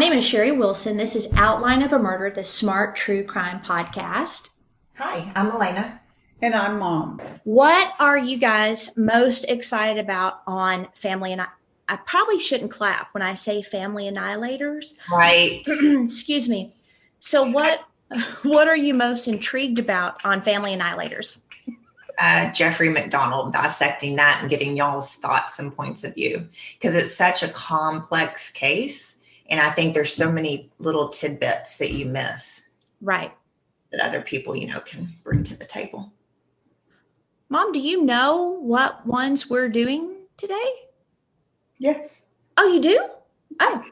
name is Sherry Wilson. This is Outline of a Murder, the Smart True Crime Podcast. Hi, I'm Elena. And I'm Mom. What are you guys most excited about on Family and I probably shouldn't clap when I say Family Annihilators. Right. Excuse me. So what are you most intrigued about on Family Annihilators? Jeffrey McDonald, dissecting that and getting y'all's thoughts and points of view, because it's such a complex case. And I think there's so many little tidbits that you miss. Right. That other people, can bring to the table. Mom, do you know what ones we're doing today? Yes. Oh, you do? Oh,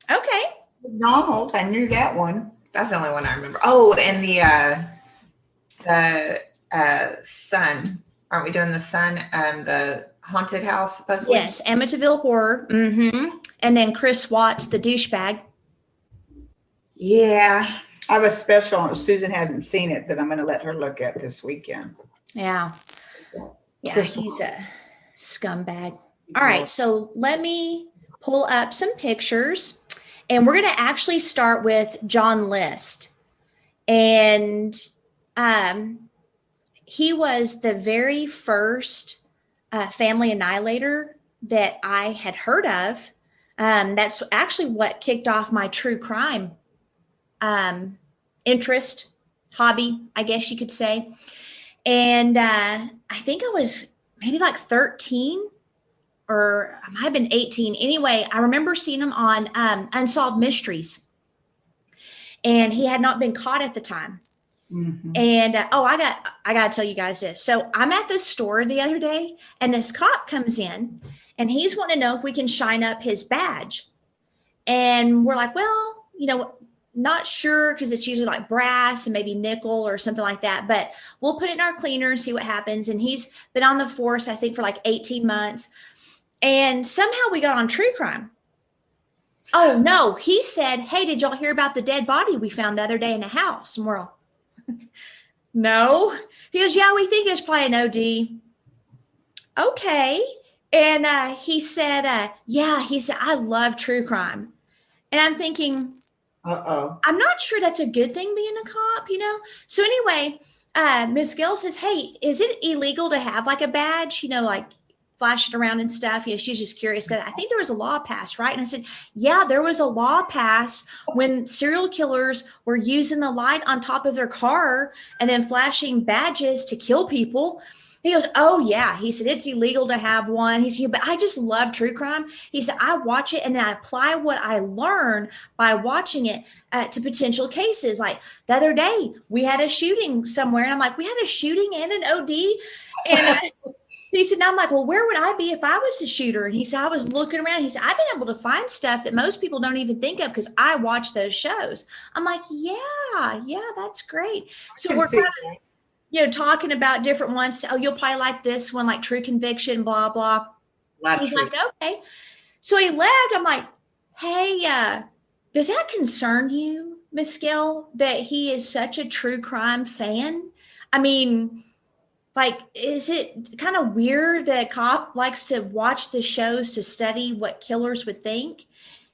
okay. McDonald, I knew that one. That's the only one I remember. Oh, and the Son. Aren't we doing the Son? The haunted house, supposedly? Yes, Amityville Horror. Mm-hmm. And then Chris Watts, the douchebag. Yeah. I have a special on it. Susan hasn't seen it that I'm going to let her look at this weekend. Yeah. Yeah, he's a scumbag. All right, so let me pull up some pictures. And we're going to actually start with John List. And he was the very first family annihilator that I had heard of. That's actually what kicked off my true crime interest, hobby, I guess you could say. And I think I was maybe like 13 or I might have been 18. Anyway, I remember seeing him on Unsolved Mysteries. And he had not been caught at the time. Mm-hmm. And I got to tell you guys this. So I'm at the store the other day and this cop comes in and he's wanting to know if we can shine up his badge. And we're like, well, not sure because it's usually like brass and maybe nickel or something like that. But we'll put it in our cleaner and see what happens. And he's been on the force, I think, for like 18 months. And somehow we got on true crime. Oh, no. He said, hey, did y'all hear about the dead body we found the other day in a house? And we're all, no. He goes, yeah, we think it's probably an OD. Okay. And he said, I love true crime. And I'm thinking, I'm not sure that's a good thing being a cop, So anyway, Miss Gill says, hey, is it illegal to have like a badge, like flash it around and stuff? She's just curious because I think there was a law passed, right? And I said, yeah, there was a law passed when serial killers were using the light on top of their car and then flashing badges to kill people. He goes, oh, yeah. He said, it's illegal to have one. He said, but I just love true crime. He said, I watch it and then I apply what I learn by watching it to potential cases. Like the other day, we had a shooting somewhere. And I'm like, we had a shooting and an OD. And he said, now I'm like, well, where would I be if I was a shooter? And he said, I was looking around. He said, I've been able to find stuff that most people don't even think of because I watch those shows. I'm like, yeah, that's great. So we're kind of, talking about different ones. Oh, you'll probably like this one, like True Conviction, blah, blah. He's like, okay. So he left. I'm like, hey, does that concern you, Miss Gill, that he is such a true crime fan? I mean, like, is it kind of weird that a cop likes to watch the shows to study what killers would think?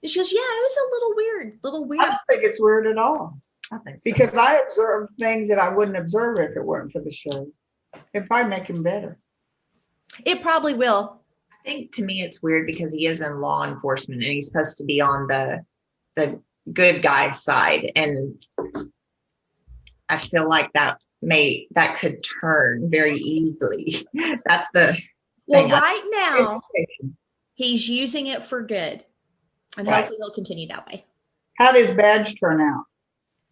And she goes, yeah, it was a little weird. I don't think it's weird at all. I think so. Because I observe things that I wouldn't observe if it weren't for the show. It'd probably make him better. It probably will. I think to me it's weird because he is in law enforcement and he's supposed to be on the good guy side. And I feel like that could turn very easily. That's the thing. Right now he's using it for good. And hopefully he'll continue that way. How does badge turn out?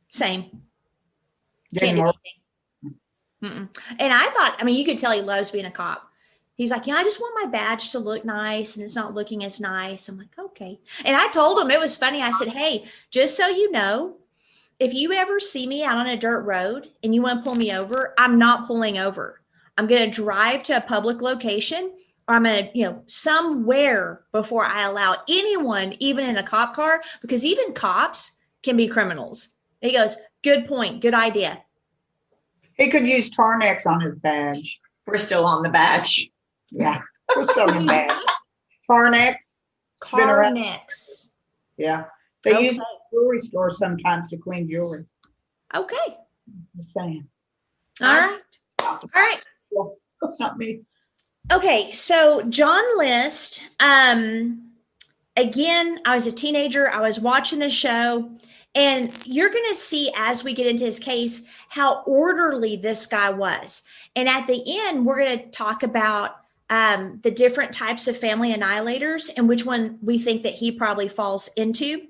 Same. Can't do anything. And I thought, you could tell he loves being a cop. He's like, I just want my badge to look nice and it's not looking as nice. I'm like, okay. And I told him, it was funny. I said, hey, just so you know, if you ever see me out on a dirt road and you want to pull me over, I'm not pulling over. I'm going to drive to a public location or I'm going to, somewhere before I allow anyone, even in a cop car, because even cops can be criminals. He goes, good point. Good idea. He could use Tarnex on his badge. We're still on the badge. Yeah, we're still on the badge. Tarnex. Carnex. Yeah. They Okay. use jewelry stores sometimes to clean jewelry. Okay. Just saying. All right. All right. Not me. Okay. So John List, again, I was a teenager. I was watching the show, and you're going to see as we get into his case how orderly this guy was. And at the end, we're going to talk about the different types of family annihilators and which one we think that he probably falls into.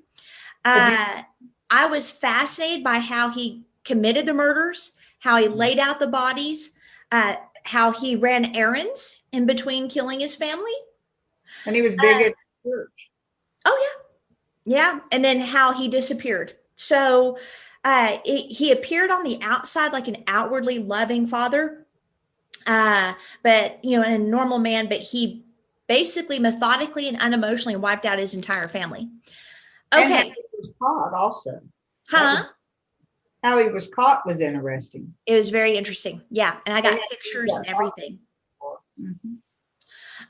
I was fascinated by how he committed the murders, how he laid out the bodies, how he ran errands in between killing his family. And he was big at church. Oh, yeah. Yeah. And then how he disappeared. So he appeared on the outside like an outwardly loving father, but, you know, a normal man, but he basically methodically and unemotionally wiped out his entire family. And how Okay. he was caught also. Huh? How he was caught was interesting. It was very interesting. Yeah. And I got Yeah. pictures and everything. Mhm.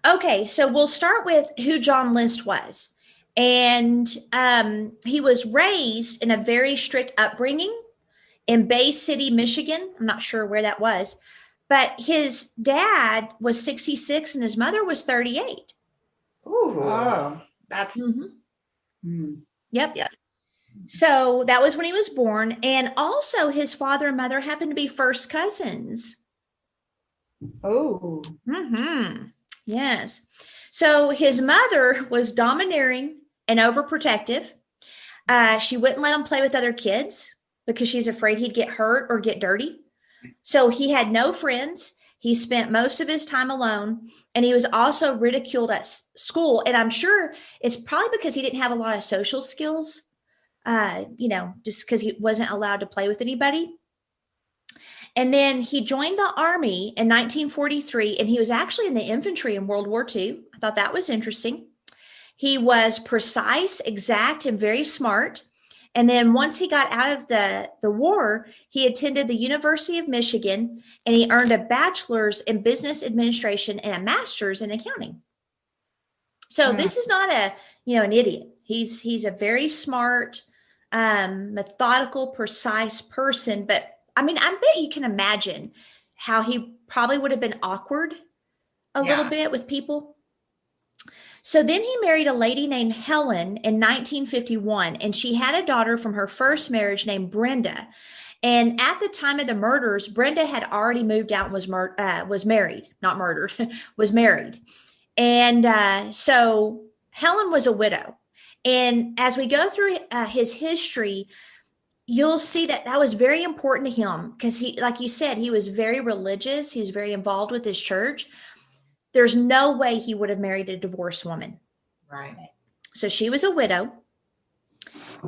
Okay. So we'll start with who John List was. And he was raised in a very strict upbringing in Bay City, Michigan. I'm not sure where that was, but his dad was 66 and his mother was 38. Ooh, Oh. that's Yep. Yeah. So that was when he was born. And also his father and mother happened to be first cousins. Oh. Yes. So his mother was domineering and overprotective. She wouldn't let him play with other kids because she's afraid he'd get hurt or get dirty. So he had no friends. He spent most of his time alone, and he was also ridiculed at school. And I'm sure it's probably because he didn't have a lot of social skills, just because he wasn't allowed to play with anybody. And then he joined the army in 1943, and he was actually in the infantry in World War II. I thought that was interesting. He was precise, exact, and very smart. And then once he got out of the war, he attended the University of Michigan, and he earned a bachelor's in business administration and a master's in accounting. So this is not an idiot. He's a very smart, methodical, precise person. But I mean, I bet you can imagine how he probably would have been awkward a little bit with people. So then he married a lady named Helen in 1951, and she had a daughter from her first marriage named Brenda. And at the time of the murders, Brenda had already moved out and was married, not murdered, was married. And so Helen was a widow. And as we go through his history, you'll see that was very important to him because he, like you said, he was very religious. He was very involved with his church. There's no way he would have married a divorced woman. right. So she was a widow.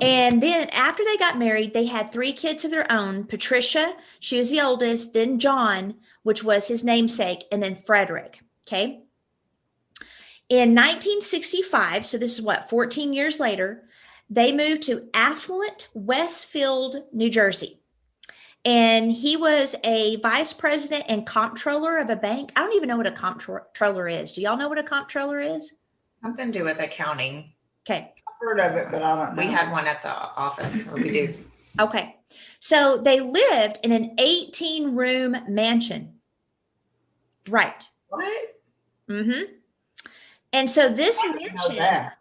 And then after they got married, they had 3 kids of their own. Patricia, she was the oldest, then John, which was his namesake, and then Frederick. Okay. In 1965, so this is 14 years later, they moved to affluent Westfield, New Jersey. And he was a vice president and comptroller of a bank. I don't even know what a comptroller is. Do y'all know what a comptroller is? Something to do with accounting. Okay. I've heard of it, but I don't know. We had one at the office. Or we do. Okay. So they lived in an 18-room mansion. Right. What? Mm-hmm. And so this I didn't know mansion, that.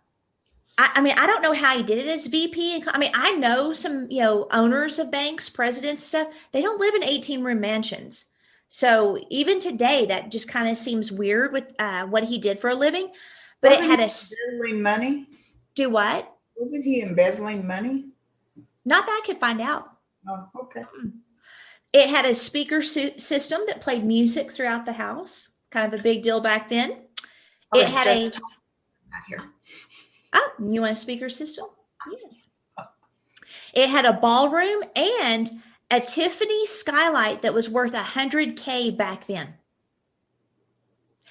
I mean, I don't know how he did it as VP. I mean, I know some, owners of banks, presidents, stuff. They don't live in 18-room mansions. So even today, that just kind of seems weird with what he did for a living. But Wasn't it had he a embezzling money? do what? Wasn't he embezzling money? Not that I could find out. Oh, okay. It had a speaker system that played music throughout the house. Kind of a big deal back then. I It was had just a talking about here. Oh, you want a speaker system? Yes. It had a ballroom and a Tiffany skylight that was worth $100K back then.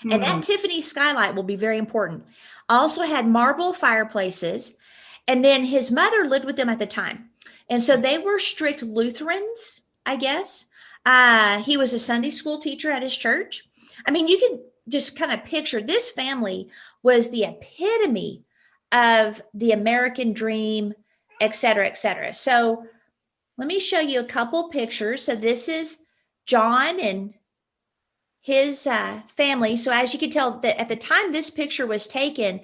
And that Tiffany skylight will be very important. Also had marble fireplaces. And then his mother lived with them at the time. And so they were strict Lutherans, I guess. He was a Sunday school teacher at his church. I mean, you can just kind of picture this family was the epitome of the American dream, et cetera, et cetera. So let me show you a couple pictures. So this is John and his family. So as you can tell, that at the time this picture was taken,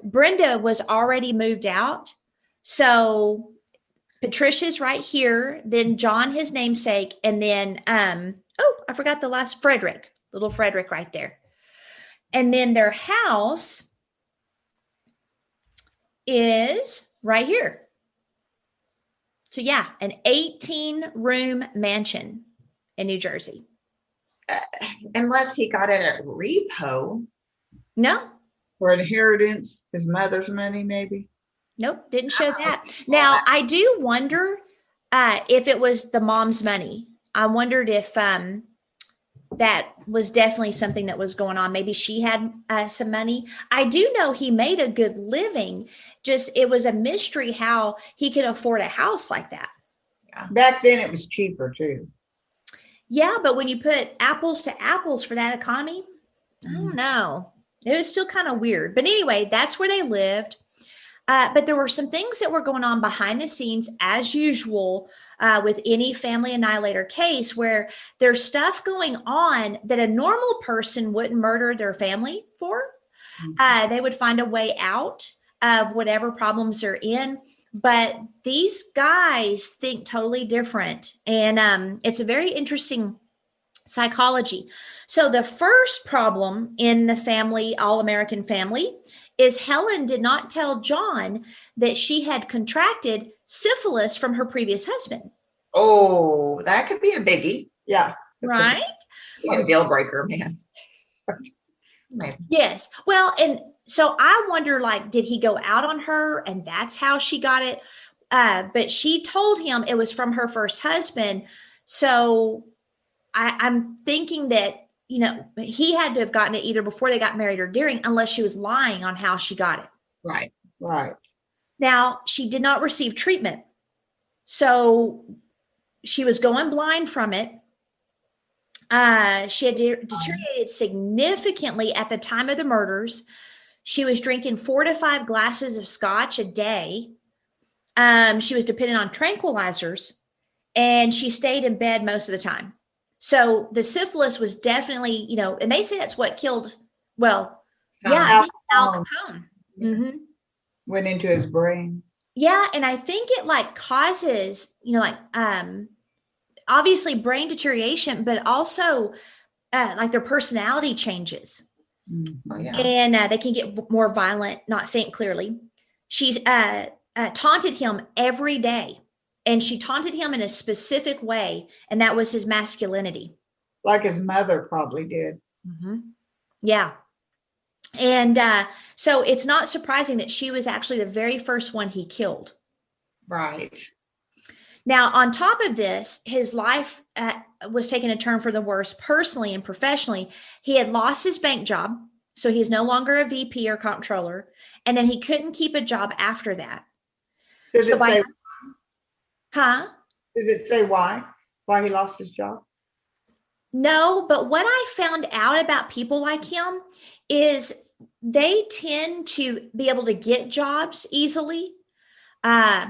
Brenda was already moved out. So Patricia's right here, then John, his namesake, and then oh, I forgot the last Frederick, little Frederick right there. And then their house is right here. So yeah, an 18-room mansion in New Jersey. Unless he got it at repo. No, For inheritance, his mother's money, maybe. nope, didn't show that. Now, I do wonder if it was the mom's money. I wondered if that was definitely something that was going on. Maybe she had some money. I do know he made a good living. Just it was a mystery how he could afford a house like that. Back then it was cheaper too. Yeah, but when you put apples to apples for that economy, I don't know. It was still kind of weird. But anyway, that's where they lived. But there were some things that were going on behind the scenes, as usual, with any family annihilator case, where there's stuff going on that a normal person wouldn't murder their family for. They would find a way out of whatever problems they're in. But these guys think totally different. And it's a very interesting psychology. So the first problem in the family, all-American family, is Helen did not tell John that she had contracted syphilis from her previous husband. Oh, that could be a biggie. Yeah. Right? A deal breaker, man. Maybe. Yes. Well, and so I wonder, like, did he go out on her and that's how she got it? But she told him it was from her first husband. So I'm thinking that, you know, he had to have gotten it either before they got married or during, unless she was lying on how she got it. Right. Right. Now, she did not receive treatment. So she was going blind from it. She had deteriorated significantly at the time of the murders. She was drinking 4 to 5 glasses of scotch a day. She was dependent on tranquilizers, and she stayed in bed most of the time. So the syphilis was definitely, you know, and they say that's what killed. Well, yeah, Al Capone. Mm-hmm. Went into his brain. Yeah, and I think it like causes, you know, like obviously brain deterioration, but also like their personality changes. Oh, yeah. And they can get more violent, not think clearly. She's taunted him every day, and she taunted him in a specific way, and that was his masculinity. Like his mother probably did. Mm-hmm. Yeah. And so it's not surprising that she was actually the very first one he killed. Right. Now, on top of this, his life was taking a turn for the worse personally and professionally. He had lost his bank job, so he's no longer a VP or comptroller, and then he couldn't keep a job after that. Does it say? Huh? Does it say why? Why he lost his job? No, but what I found out about people like him is they tend to be able to get jobs easily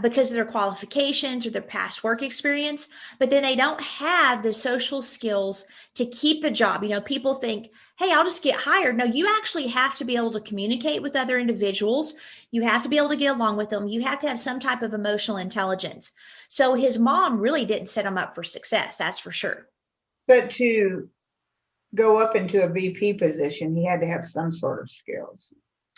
because of their qualifications or their past work experience, but then they don't have the social skills to keep the job. You know, people think, hey, I'll just get hired. No, you actually have to be able to communicate with other individuals. You have to be able to get along with them. You have to have some type of emotional intelligence. So his mom really didn't set him up for success, that's for sure. But to go up into a VP position, he had to have some sort of skills.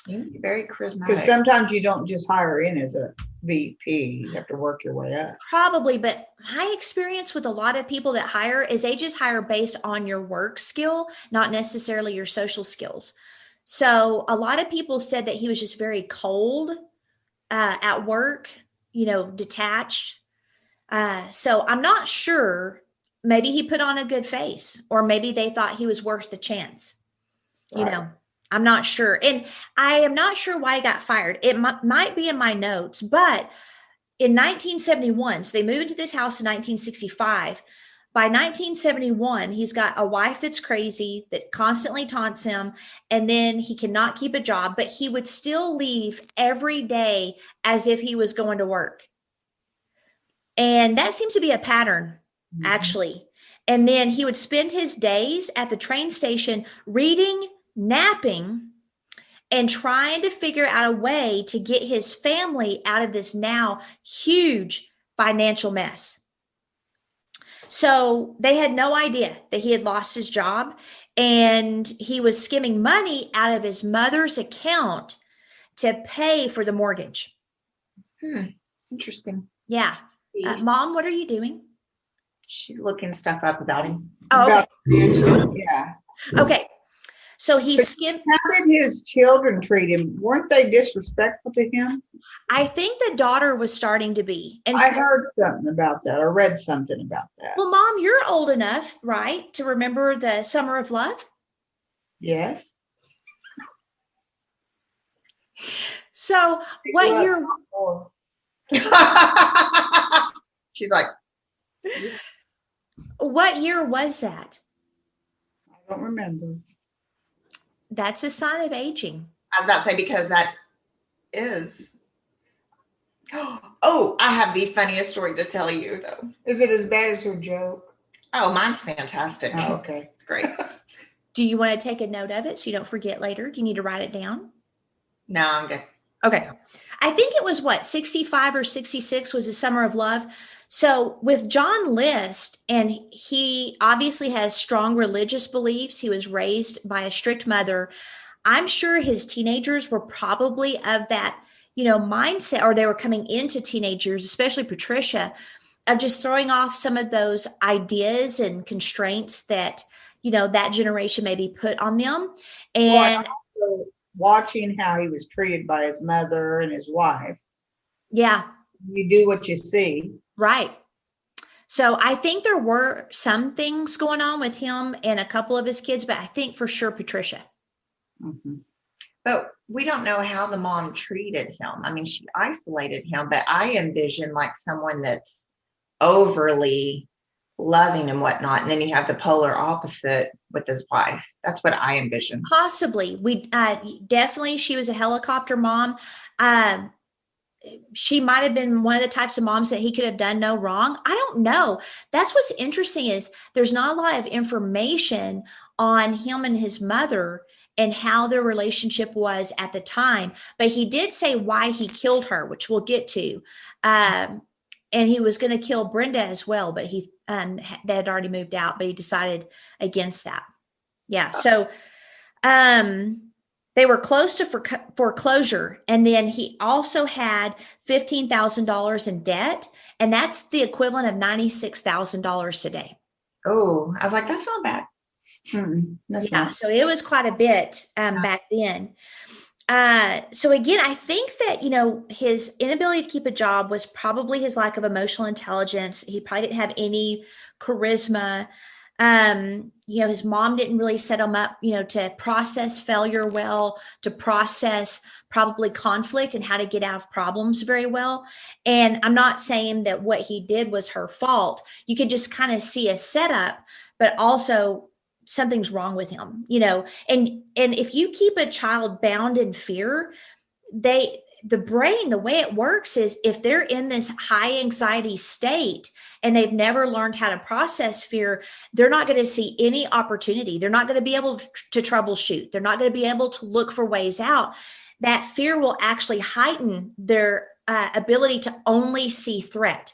Very charismatic. Because sometimes you don't just hire in as a VP. You have to work your way up. Probably, but my experience with a lot of people that hire is they just hire based on your work skill, not necessarily your social skills. So a lot of people said that he was just very cold at work, you know, detached. So I'm not sure. Maybe he put on a good face, or maybe they thought he was worth the chance. You know, I'm not sure. And I am not sure why he got fired. It might be in my notes, but in 1971, so they moved into this house in 1965. By 1971, he's got a wife that's crazy, that constantly taunts him, and then he cannot keep a job, but he would still leave every day as if he was going to work. And that seems to be a pattern, actually. And then he would spend his days at the train station reading, napping, and trying to figure out a way to get his family out of this now huge financial mess. So they had no idea that he had lost his job, and he was skimming money out of his mother's account to pay for the mortgage. Interesting. Yeah. Mom, what are you doing? She's looking stuff up about him. Oh, okay. About pension, yeah. Okay. So he skimmed. How did his children treat him? Weren't they disrespectful to him? I think the daughter was starting to be. And I so, heard something about that. I read something about that. well, Mom, you're old enough, right, to remember the Summer of Love? Yes. So what year? Oh, She's like, What year was that? I don't remember. That's a sign of aging. I was about to say, because that is. Oh, I have the funniest story to tell you, though. Is it as bad as her joke? Oh, mine's fantastic. Oh, okay. It's great. Do you want to take a note of it so you don't forget later? Do you need to write it down? No, I'm good. Okay. I think it was 65 or 66 was the Summer of Love. So with John List, and he obviously has strong religious beliefs. He was raised by a strict mother. I'm sure his teenagers were probably of that, mindset, or they were coming into teenagers, especially Patricia, of just throwing off some of those ideas and constraints that, that generation maybe put on them. And also watching how he was treated by his mother and his wife. yeah, You do what you see. right. So I think there were some things going on with him and a couple of his kids, but I think for sure Patricia. Mm-hmm. But we don't know how the mom treated him. I mean, she isolated him, but I envision like someone that's overly loving and whatnot. And then you have the polar opposite with his wife. That's what I envision. Possibly. We definitely, she was a helicopter mom. She might have been one of the types of moms that he could have done no wrong. I don't know. That's what's interesting is there's not a lot of information on him and his mother and how their relationship was at the time. But he did say why he killed her, which we'll get to. And he was going to kill Brenda as well, but they had already moved out, but he decided against that. Yeah. So they were close to foreclosure. And then he also had $15,000 in debt. And that's the equivalent of $96,000 today. Oh, I was like, that's not bad. That's Yeah. right. So it was quite a bit back then. So again, I think that, his inability to keep a job was probably his lack of emotional intelligence. He probably didn't have any charisma. His mom didn't really set him up, to process failure well, to process probably conflict and how to get out of problems very well. And I'm not saying that what he did was her fault. You could just kind of see a setup, but also something's wrong with him, and if you keep a child bound in fear, the brain, the way it works is if they're in this high anxiety state and they've never learned how to process fear, they're not going to see any opportunity. They're not going to be able to troubleshoot. They're not going to be able to look for ways out. That fear will actually heighten their ability to only see threat.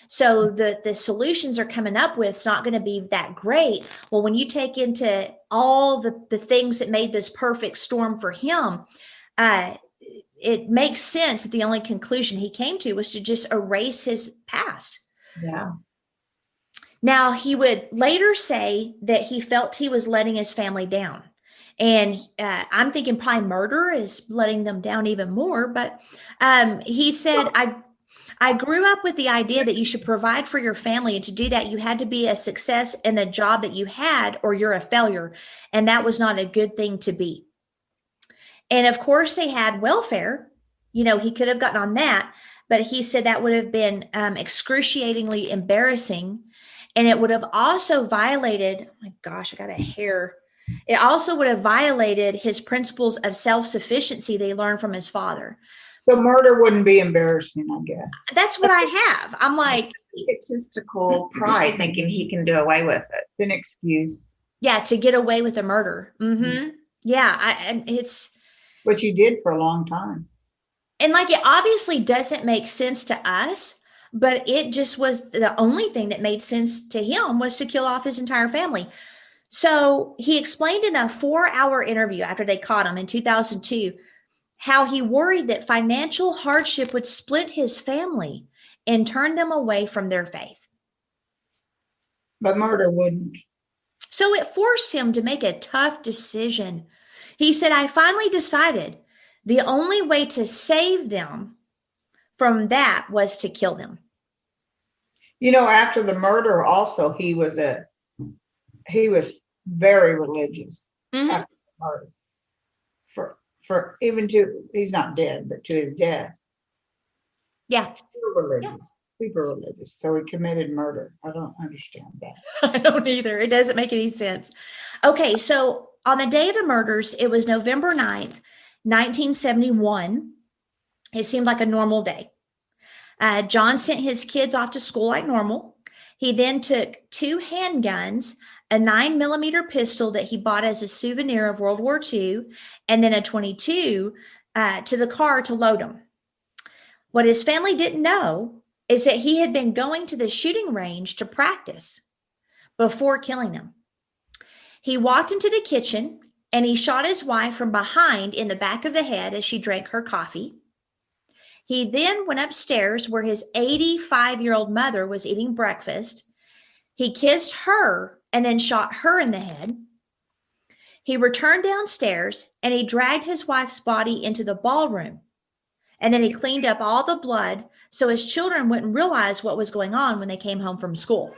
So the solutions are coming up with is not going to be that great. Well, when you take into all the things that made this perfect storm for him, it makes sense that the only conclusion he came to was to just erase his past. Yeah. Now, he would later say that he felt he was letting his family down. And I'm thinking probably murder is letting them down even more. But he said, I grew up with the idea that you should provide for your family. And to do that, you had to be a success in the job that you had, or you're a failure. And that was not a good thing to be. And of course, they had welfare. He could have gotten on that. But he said that would have been excruciatingly embarrassing. And it would have also violated, oh my gosh, I got a hair. It also would have violated his principles of self-sufficiency they learned from his father. So murder wouldn't be embarrassing, I guess. That's what I have. I'm like, Egotistical pride, thinking he can do away with it. It's an excuse. yeah, to get away with a murder. Yeah, and it's, But you did for a long time. and like, it obviously doesn't make sense to us, but it just was the only thing that made sense to him, was to kill off his entire family. So he explained in a 4-hour interview after they caught him in 2002 how he worried that financial hardship would split his family and turn them away from their faith. But murder wouldn't. So it forced him to make a tough decision. He said, I finally decided the only way to save them from that was to kill them. You know, after the murder also, he was very religious after the murder. For even to, he's not dead, but to his death. Yeah. Still religious, super religious. So he committed murder. I don't understand that. I don't either. It doesn't make any sense. Okay, so on the day of the murders, it was November 9th, 1971. It seemed like a normal day. John sent his kids off to school like normal. He then took 2 handguns, a 9mm pistol that he bought as a souvenir of World War II, and then a .22 to the car to load them. What his family didn't know is that he had been going to the shooting range to practice before killing them. He walked into the kitchen and he shot his wife from behind in the back of the head as she drank her coffee. He then went upstairs where his 85-year-old mother was eating breakfast. He kissed her and then shot her in the head. He returned downstairs and he dragged his wife's body into the ballroom. And then he cleaned up all the blood so his children wouldn't realize what was going on when they came home from school.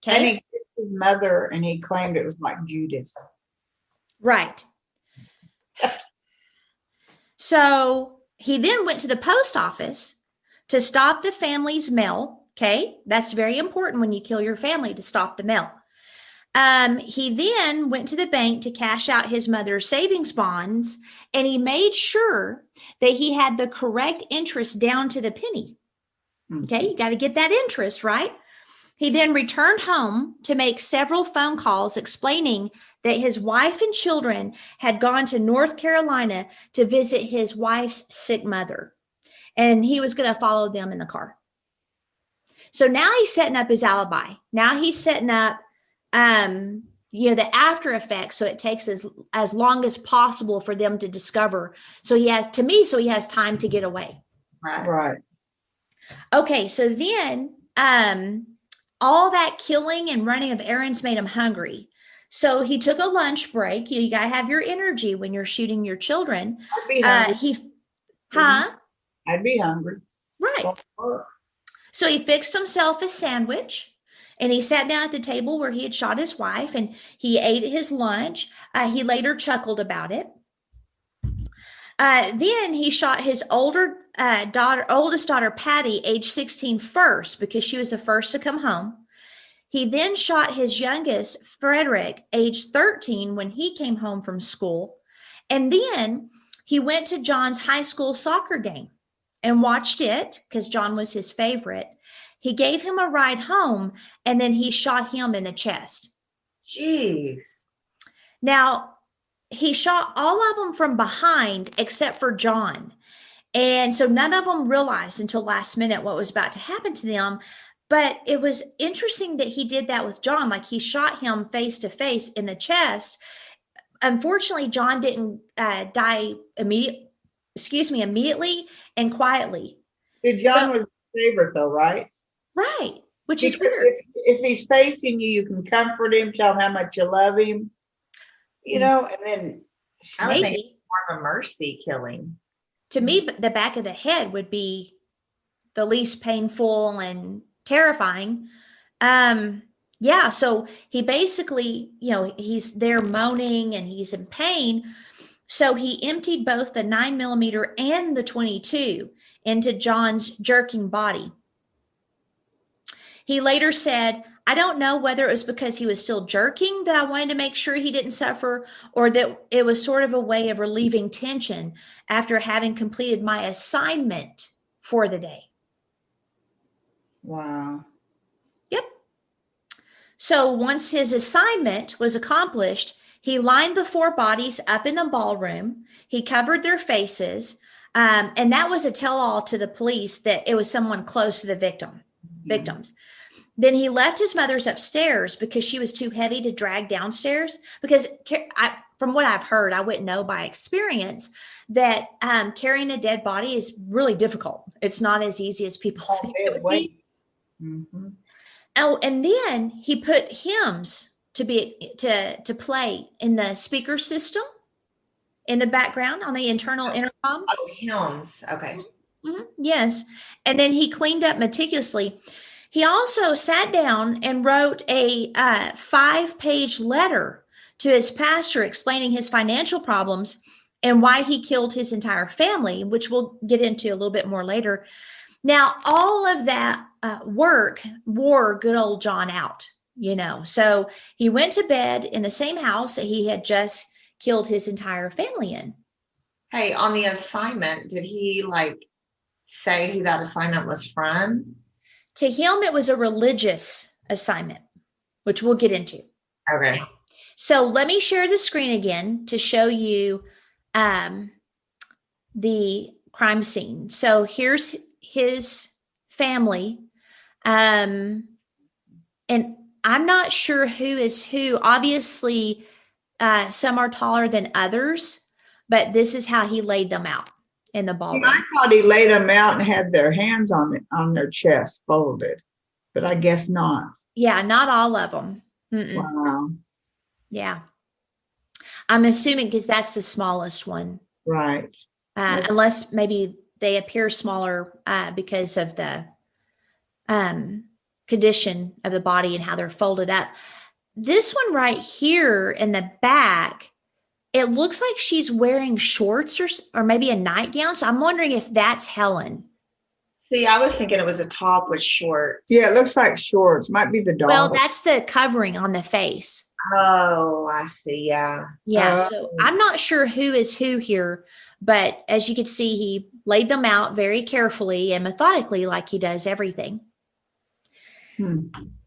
Okay. And he kissed his mother and he claimed it was like Judas. Right. So he then went to the post office to stop the family's mail. Okay. That's very important when you kill your family, to stop the mail. He then went to the bank to cash out his mother's savings bonds, and he made sure that he had the correct interest down to the penny. Okay, you got to get that interest, right? He then returned home to make several phone calls explaining that his wife and children had gone to North Carolina to visit his wife's sick mother, and he was going to follow them in the car. So now he's setting up his alibi. Now he's setting up the after effects. So it takes as long as possible for them to discover. So he has time to get away. Right. Okay. So then, all that killing and running of errands made him hungry. So he took a lunch break. You got to have your energy when you're shooting your children. I'd be hungry. I'd be hungry. Right. So he fixed himself a sandwich. And he sat down at the table where he had shot his wife and he ate his lunch. He later chuckled about it. Then he shot his oldest daughter, Patty, age 16, first because she was the first to come home. He then shot his youngest, Frederick, age 13, when he came home from school. And then he went to John's high school soccer game and watched it because John was his favorite. He gave him a ride home, and then he shot him in the chest. Jeez. Now, he shot all of them from behind except for John. And so none of them realized until last minute what was about to happen to them. But it was interesting that he did that with John. Like, he shot him face to face in the chest. Unfortunately, John didn't die immediately and quietly. John was his favorite though, right? Right, which is weird. If he's facing you, you can comfort him, tell him how much you love him, and then I would think it's more of a mercy killing. To me, the back of the head would be the least painful and terrifying. So he basically, he's there moaning and he's in pain. So he emptied both the 9mm and the .22 into John's jerking body. He later said, I don't know whether it was because he was still jerking that I wanted to make sure he didn't suffer, or that it was sort of a way of relieving tension after having completed my assignment for the day. Wow. Yep. So once his assignment was accomplished, he lined the 4 bodies up in the ballroom. He covered their faces. And that was a tell-all to the police that it was someone close to the victims. Then he left his mother's upstairs because she was too heavy to drag downstairs. Because from what I've heard, I wouldn't know by experience that carrying a dead body is really difficult. It's not as easy as people think it would be. Mm-hmm. Oh, and then he put hymns to play in the speaker system in the background on the internal intercom. Oh, hymns. Okay. Mm-hmm. Yes. And then he cleaned up meticulously. He also sat down and wrote a 5-page letter to his pastor explaining his financial problems and why he killed his entire family, which we'll get into a little bit more later. Now, all of that work wore good old John out, So he went to bed in the same house that he had just killed his entire family in. Hey, on the assignment, did he say who that assignment was from? To him, it was a religious assignment, which we'll get into. Okay. So let me share the screen again to show you the crime scene. So here's his family. And I'm not sure who is who. Obviously, some are taller than others, but this is how he laid them out in the ballroom. I thought he laid them out and had their hands on their chest folded, but I guess not. Yeah, not all of them. Mm-mm. Wow. Yeah. I'm assuming because that's the smallest one. Right. Unless maybe they appear smaller because of the condition of the body and how they're folded up. This one right here in the back, it looks like she's wearing shorts or maybe a nightgown. So I'm wondering if that's Helen. See, I was thinking it was a top with shorts. Yeah, it looks like shorts. Might be the dog. Well, that's the covering on the face. Oh, I see. Yeah. Yeah. So I'm not sure who is who here, but as you can see, he laid them out very carefully and methodically like he does everything.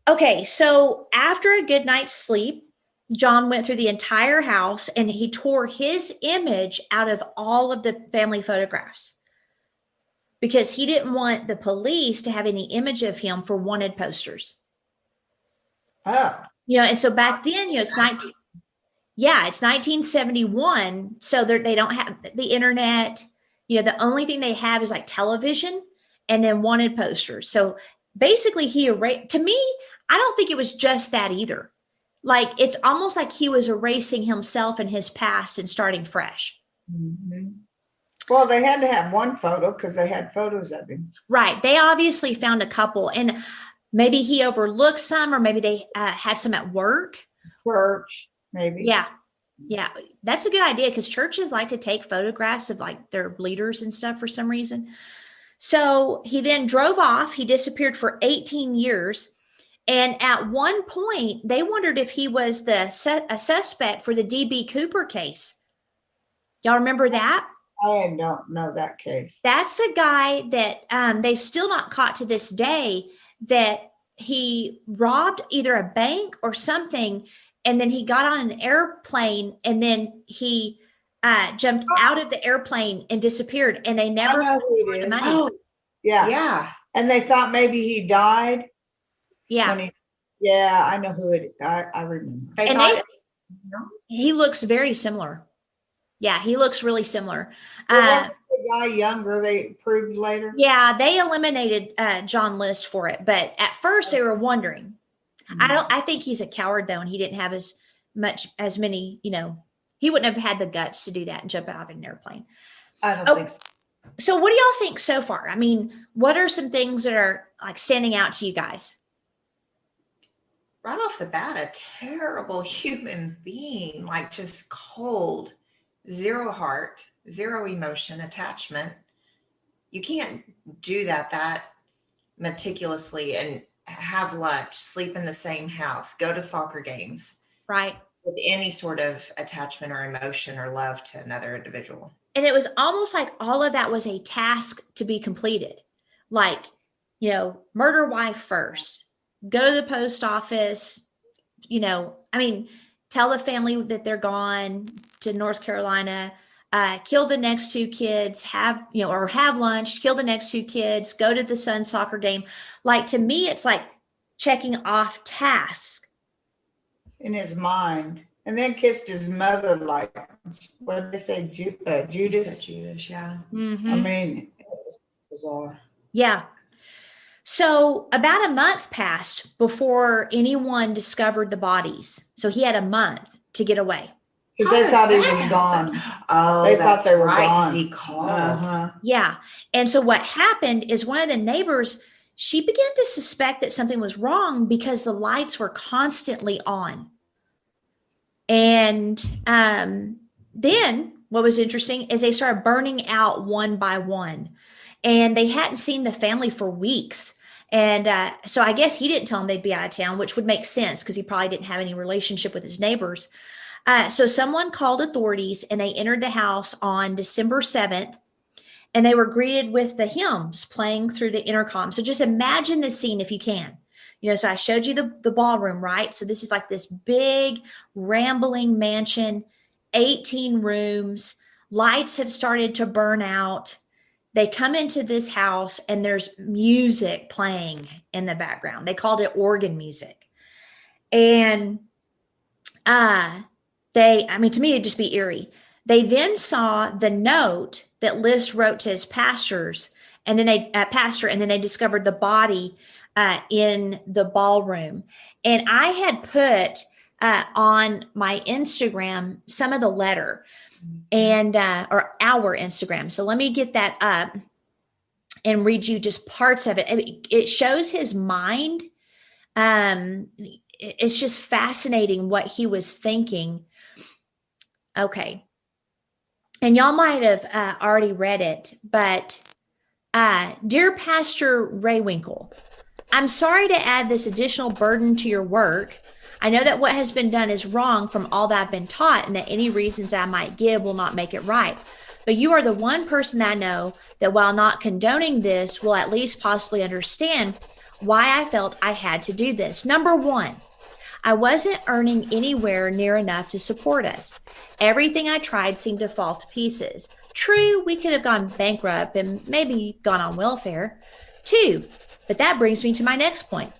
Okay. So after a good night's sleep, John went through the entire house and he tore his image out of all of the family photographs because he didn't want the police to have any image of him for wanted posters. Oh. And so back then, it's 1971. So they don't have the internet. The only thing they have is like television and then wanted posters. So basically he erased, to me, I don't think it was just that either. Like, it's almost like he was erasing himself and his past and starting fresh. Mm-hmm. Well, they had to have one photo because they had photos of him. Right. They obviously found a couple, and maybe he overlooked some, or maybe they had some at work. Church, maybe. Yeah. Yeah. That's a good idea because churches like to take photographs of like their leaders and stuff for some reason. So he then drove off. He disappeared for 18 years. And at one point, they wondered if he was a suspect for the D.B. Cooper case. Y'all remember that? I don't know that case. That's a guy that they've still not caught to this day, that he robbed either a bank or something, and then he got on an airplane, and then he jumped out of the airplane and disappeared, and they never found the money. Oh, yeah. Yeah. And they thought maybe he died. Yeah. Yeah, I know who it is. I remember. He looks very similar. Yeah, he looks really similar. Wasn't the guy younger, they proved later? Yeah, they eliminated John List for it, but at first they were wondering. I think he's a coward though, and he didn't have as many, he wouldn't have had the guts to do that and jump out of an airplane. I don't think so. So what do y'all think so far? I mean, what are some things that are like standing out to you guys? Right off the bat, a terrible human being, like just cold, zero heart, zero emotion, attachment. You can't do that meticulously and have lunch, sleep in the same house, go to soccer games Right. with any sort of attachment or emotion or love to another individual. And it was almost like all of that was a task to be completed. Like, murder wife first, go to the post office, tell the family that they're gone to North Carolina, kill the next two kids, have lunch, kill the next two kids, go to the son's soccer game. Like, to me, it's like checking off tasks. In his mind, and then kissed his mother like, what did they say, Judas? Judas, yeah. Mm-hmm. I mean, it was bizarre. Yeah. So about a month passed before anyone discovered the bodies. So he had a month to get away. Because they thought he was gone. Oh, they thought they were right, gone. He called. Uh-huh. Yeah. And so what happened is one of the neighbors, she began to suspect that something was wrong because the lights were constantly on. And then what was interesting is they started burning out one by one. And they hadn't seen the family for weeks. And so I guess he didn't tell them they'd be out of town, which would make sense because he probably didn't have any relationship with his neighbors. So someone called authorities and they entered the house on December 7th. And they were greeted with the hymns playing through the intercom. So just imagine the scene if you can. So I showed you the ballroom, right? So this is like this big rambling mansion, 18 rooms, lights have started to burn out. They come into this house and there's music playing in the background. They called it organ music. And to me, it'd just be eerie. They then saw the note that List wrote to his pastors, and then they discovered the body in the ballroom. And I had put on my Instagram some of the letter and or our Instagram. So let me get that up and read you just parts of it. It shows his mind. It's just fascinating what he was thinking. Okay. And y'all might have already read it, but Dear Pastor Raywinkle, I'm sorry to add this additional burden to your work. I know that what has been done is wrong from all that I've been taught, and that any reasons I might give will not make it right. But you are the one person I know that, while not condoning this, will at least possibly understand why I felt I had to do this. Number one, I wasn't earning anywhere near enough to support us. Everything I tried seemed to fall to pieces. True, we could have gone bankrupt and maybe gone on welfare. Two, but that brings me to my next point.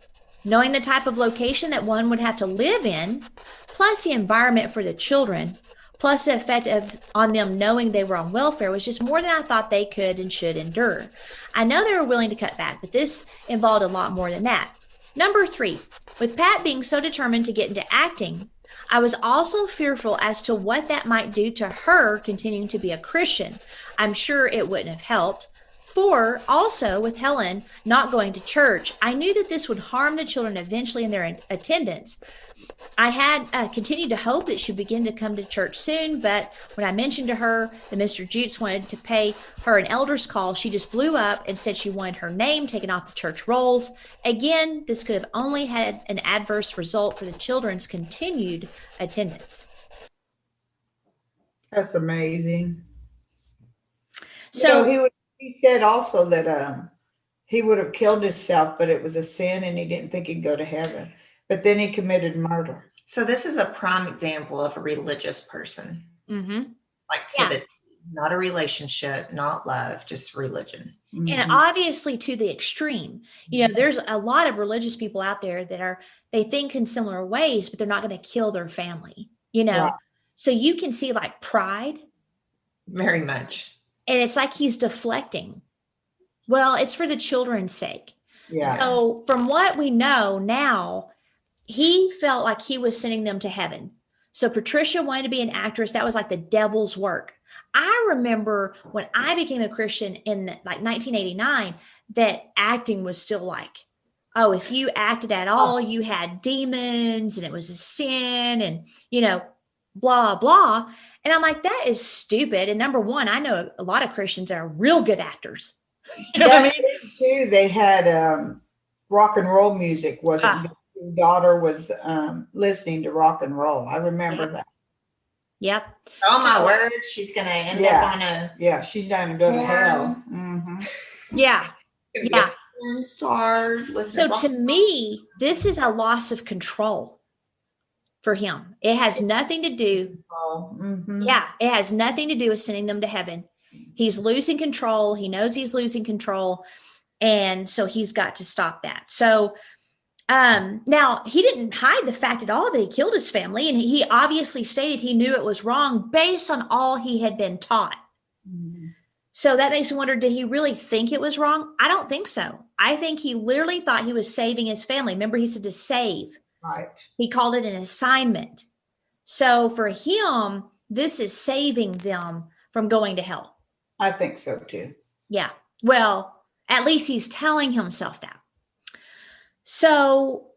Knowing the type of location that one would have to live in, plus the environment for the children, plus the effect on them knowing they were on welfare was just more than I thought they could and should endure. I know they were willing to cut back, but this involved a lot more than that. Number three, with Pat being so determined to get into acting, I was also fearful as to what that might do to her continuing to be a Christian. I'm sure it wouldn't have helped. 4, also with Helen not going to church, I knew that this would harm the children eventually in their attendance. I had continued to hope that she'd begin to come to church soon, but when I mentioned to her that Mr. Jutes wanted to pay her an elder's call, she just blew up and said she wanted her name taken off the church rolls. Again, this could have only had an adverse result for the children's continued attendance. That's amazing. So he said also that he would have killed himself, but it was a sin and he didn't think he'd go to heaven. But then he committed murder. So this is a prime example of a religious person. Mm-hmm. Like not a relationship, not love, just religion. Mm-hmm. And obviously to the extreme. There's a lot of religious people out there that they think in similar ways, but they're not going to kill their family, Right. So you can see like pride. Very much. And it's like he's deflecting. Well, it's for the children's sake. Yeah. So from what we know now, he felt like he was sending them to heaven. So Patricia wanted to be an actress. That was like the devil's work. I remember when I became a Christian in like 1989, that acting was still like, oh, if you acted at all, you had demons and it was a sin and, blah, blah. And I'm like, that is stupid. And number one, I know a lot of Christians that are real good actors. You know what I mean? Too, they had rock and roll music wasn't Ah. good. His daughter was listening to rock and roll. I remember that. Yep. Oh my word, she's gonna end up on a Yeah, she's going to go to hell. Yeah. be Yeah. a porn star. So to me, this is a loss of control for him. It has nothing to do. Yeah, it has nothing to do with sending them to heaven. He's losing control. He knows he's losing control. And so he's got to stop that. So now he didn't hide the fact at all that he killed his family. And he obviously stated he knew it was wrong based on all he had been taught. So that makes me wonder, did he really think it was wrong? I don't think so. I think he literally thought he was saving his family. Remember, he said to save. Right. He called it an assignment. So for him, this is saving them from going to hell. I think so too. Yeah. Well, at least he's telling himself that. So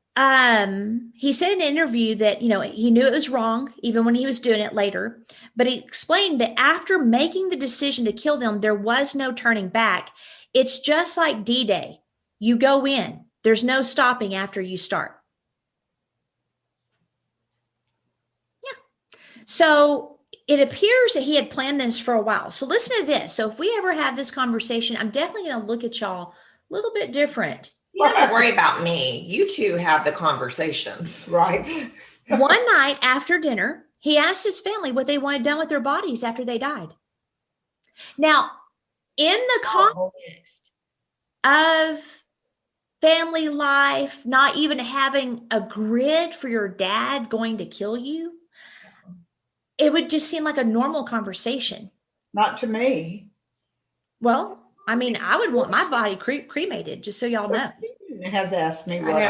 he said in an interview that, he knew it was wrong, even when he was doing it later. But he explained that after making the decision to kill them, there was no turning back. It's just like D-Day. You go in. There's no stopping after you start. Yeah. So it appears that he had planned this for a while. So listen to this. So if we ever have this conversation, I'm definitely going to look at y'all a little bit different. You don't have to worry about me. You two have the conversations. Right. One night after dinner, he asked his family what they wanted done with their bodies after they died. Now, in the context of family life, not even having a grid for your dad going to kill you, it would just seem like a normal conversation. Not to me. Well, I mean, I would want my body cremated, just so y'all know. He has asked me what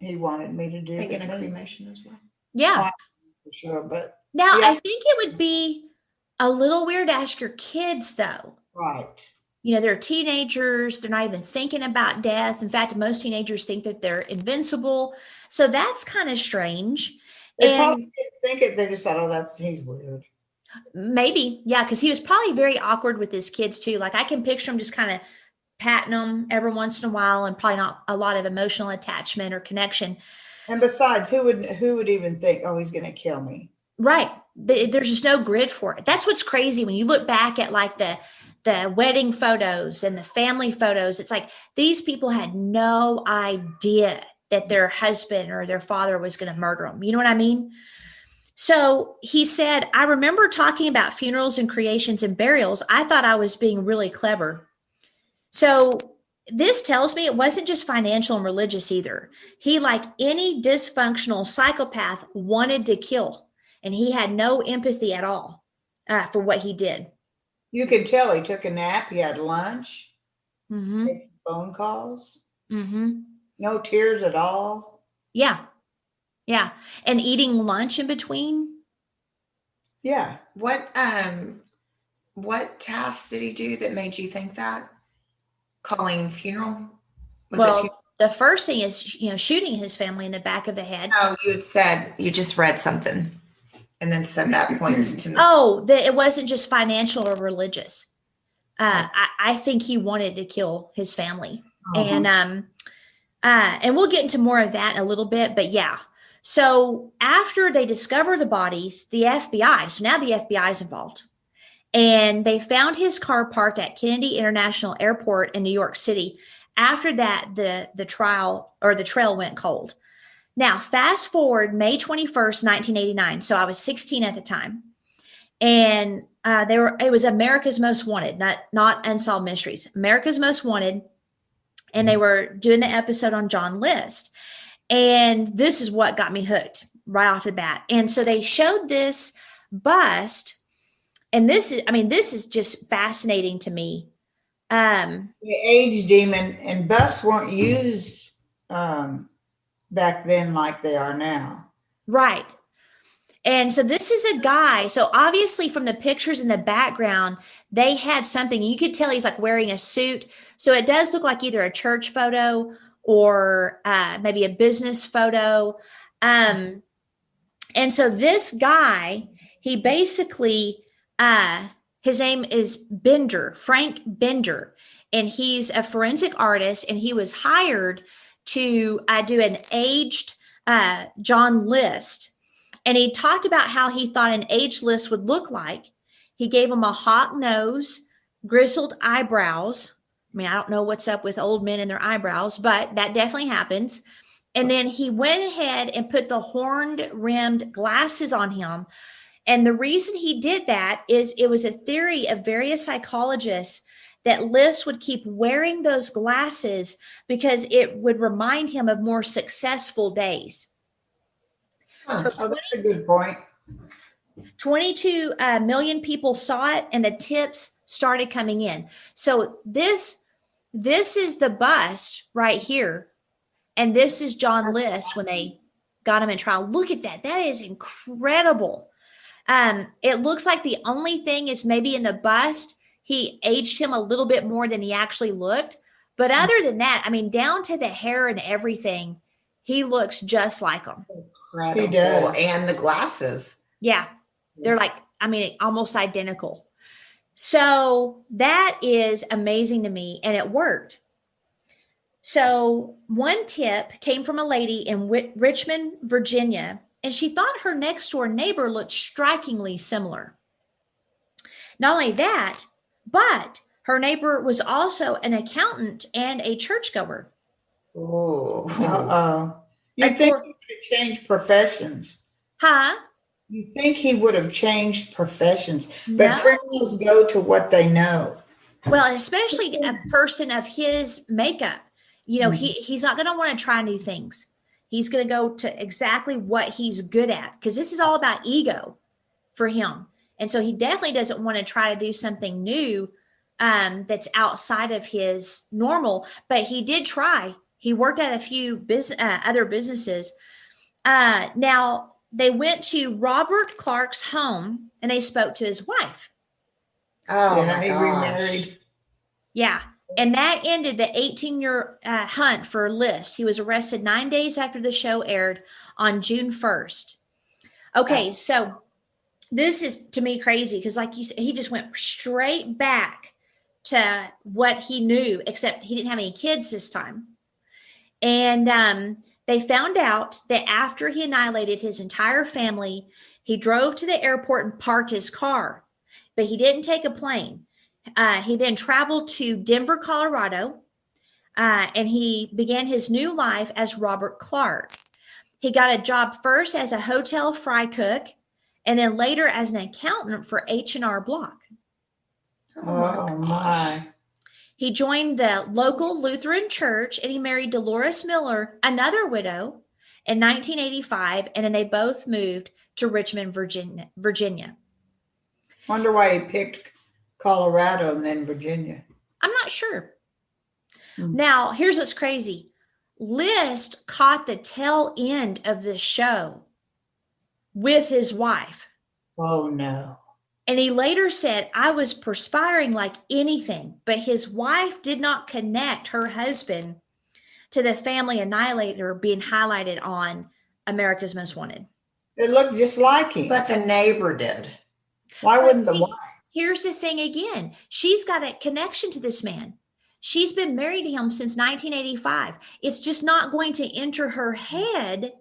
he wanted me to do. Thinking of cremation as well. Yeah. For sure, but now yeah. I think it would be a little weird to ask your kids, though. Right. They're teenagers. They're not even thinking about death. In fact, most teenagers think that they're invincible. So that's kind of strange. They probably didn't think it. They just thought, he's weird. Maybe. Yeah. Because he was probably very awkward with his kids too. Like I can picture him just kind of patting them every once in a while and probably not a lot of emotional attachment or connection. And besides, who would even think, he's going to kill me? Right. There's just no grid for it. That's what's crazy when you look back at like the wedding photos and the family photos. It's like these people had no idea that their husband or their father was going to murder them. You know what I mean? So he said, I remember talking about funerals and creations and burials. I thought I was being really clever. So this tells me it wasn't just financial and religious either. He, like any dysfunctional psychopath, wanted to kill, and he had no empathy at all for what he did. You can tell he took a nap. He had lunch, made some phone calls, no tears at all. Yeah. Yeah. And eating lunch in between. Yeah. What task did he do that made you think that? Calling funeral? The first thing is, shooting his family in the back of the head. Oh, you just read something and then said that points to me. Oh, that it wasn't just financial or religious. I think he wanted to kill his family. And we'll get into more of that in a little bit, but yeah. So after they discover the bodies, the FBI, so now the FBI is involved. And they found his car parked at Kennedy International Airport in New York City. After that, the trail went cold. Now, fast forward May 21st, 1989. So I was 16 at the time. And it was America's Most Wanted, not Unsolved Mysteries, America's Most Wanted. And they were doing the episode on John List. And this is what got me hooked right off the bat. And so they showed this bust. And this is just fascinating to me. The age demon and busts weren't used back then like they are now. Right. And so this is a guy. So obviously from the pictures in the background, they had something. You could tell he's like wearing a suit. So it does look like either a church photo or maybe a business photo. And so this guy, he basically... his name is Bender, Frank Bender, and he's a forensic artist, and he was hired to do an aged John list. And he talked about how he thought an aged list would look like. He gave him a hawk nose, grizzled eyebrows. I mean, I don't know what's up with old men and their eyebrows, but that definitely happens. And then he went ahead and put the horned rimmed glasses on him. And the reason he did that is it was a theory of various psychologists that List would keep wearing those glasses because it would remind him of more successful days. So that's a good point. 22 million people saw it, and the tips started coming in. So this is the bust right here. And this is John List when they got him in trial. Look at that. That is incredible. It looks like the only thing is maybe in the bust, he aged him a little bit more than he actually looked. But other than that, I mean, down to the hair and everything, he looks just like him. Incredible. He does. And the glasses. Yeah. They're like, I mean, almost identical. So that is amazing to me. And it worked. So one tip came from a lady in Richmond, Virginia, and she thought her next door neighbor looked strikingly similar. Not only that, but her neighbor was also an accountant and a churchgoer. Oh. Uh-oh. You think he would have changed professions? Huh? You think he would have changed professions, but No. criminals go to what they know. Well, especially a person of his makeup. You know, he's not going to want to try new things. He's going to go to exactly what he's good at, because this is all about ego for him. And so he definitely doesn't want to try to do something new that's outside of his normal. But he did try. He worked at a few other businesses. Now, they went to Robert Clark's home and they spoke to his wife. Oh, Yeah, my he gosh. Yeah. remarried. And that ended the 18-year hunt for List. He was arrested 9 days after the show aired on June 1st. Okay, so this is, to me, crazy because, like you said, he just went straight back to what he knew, except he didn't have any kids this time. And they found out that after he annihilated his entire family, he drove to the airport and parked his car, but he didn't take a plane. He then traveled to Denver, Colorado, and he began his new life as Robert Clark. He got a job first as a hotel fry cook, and then later as an accountant for H&R Block. Oh my. He joined the local Lutheran church, and he married Dolores Miller, another widow, in 1985, and then they both moved to Richmond, Virginia. Wonder why he picked Colorado and then Virginia. I'm not sure. Now, here's what's crazy. List caught the tail end of this show with his wife. Oh no. And he later said, I was perspiring like anything, but his wife did not connect her husband to the family annihilator being highlighted on America's Most Wanted. It looked just like him. But the neighbor did. Why wouldn't the See, wife? Here's the thing again. She's got a connection to this man. She's been married to him since 1985. It's just not going to enter her head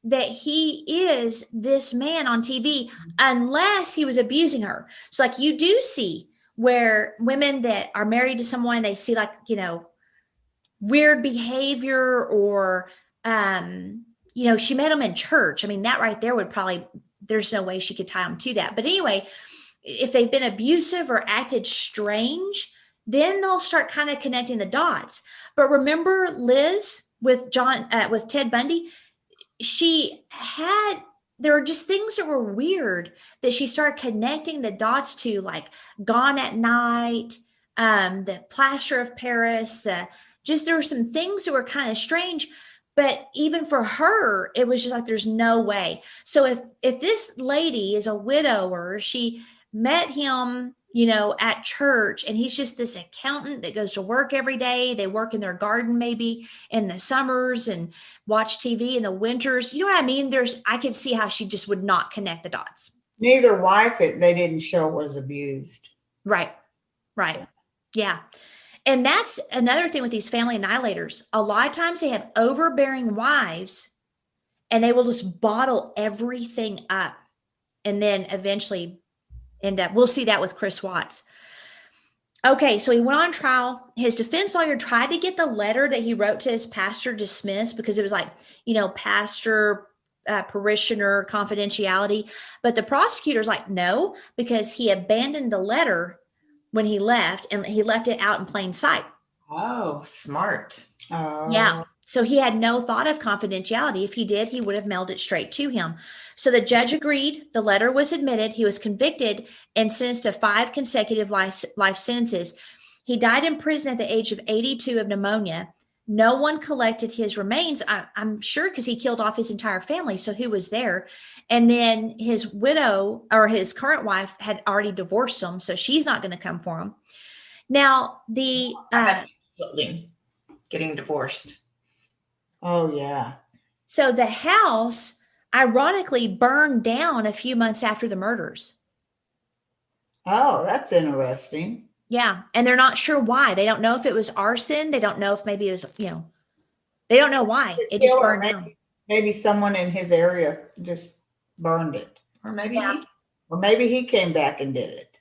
that he is this man on TV unless he was abusing her. So like you do see where women that are married to someone, they see like, you know, weird behavior or, you know, she met him in church. I mean, that right there would probably, there's no way she could tie him to that. But anyway, if they've been abusive or acted strange, then they'll start kind of connecting the dots. But remember Liz with Ted Bundy? There were just things that were weird that she started connecting the dots to, like Gone at Night, the Plaster of Paris, there were some things that were kind of strange. But even for her, it was just like, there's no way. So if this lady is a widower, she met him, you know, at church, and he's just this accountant that goes to work every day. They work in their garden maybe in the summers and watch TV in the winters. You know what I mean? I could see how she just would not connect the dots. Neither wife, they didn't show was abused. Right. Yeah. And that's another thing with these family annihilators. A lot of times they have overbearing wives and they will just bottle everything up and then eventually end up. We'll see that with Chris Watts. Okay, so he went on trial. His defense lawyer tried to get the letter that he wrote to his pastor dismissed because it was like, pastor, parishioner confidentiality. But the prosecutor's like, no, because he abandoned the letter when he left and he left it out in plain sight. Oh, smart. Oh. Yeah. So he had no thought of confidentiality. If he did, he would have mailed it straight to him. So the judge agreed. The letter was admitted. He was convicted and sentenced to 5 consecutive life sentences. He died in prison at the age of 82 of pneumonia. No one collected his remains, I'm sure, because he killed off his entire family. So who was there? And then his widow, or his current wife, had already divorced him. So she's not going to come for him. Now, getting divorced. Oh, yeah. So the house ironically burned down a few months after the murders. Oh, that's interesting. Yeah. And they're not sure why. They don't know if it was arson. They don't know if maybe it was, they don't know why. It just burned down. Maybe someone in his area just burned it. Or maybe he came back and did it.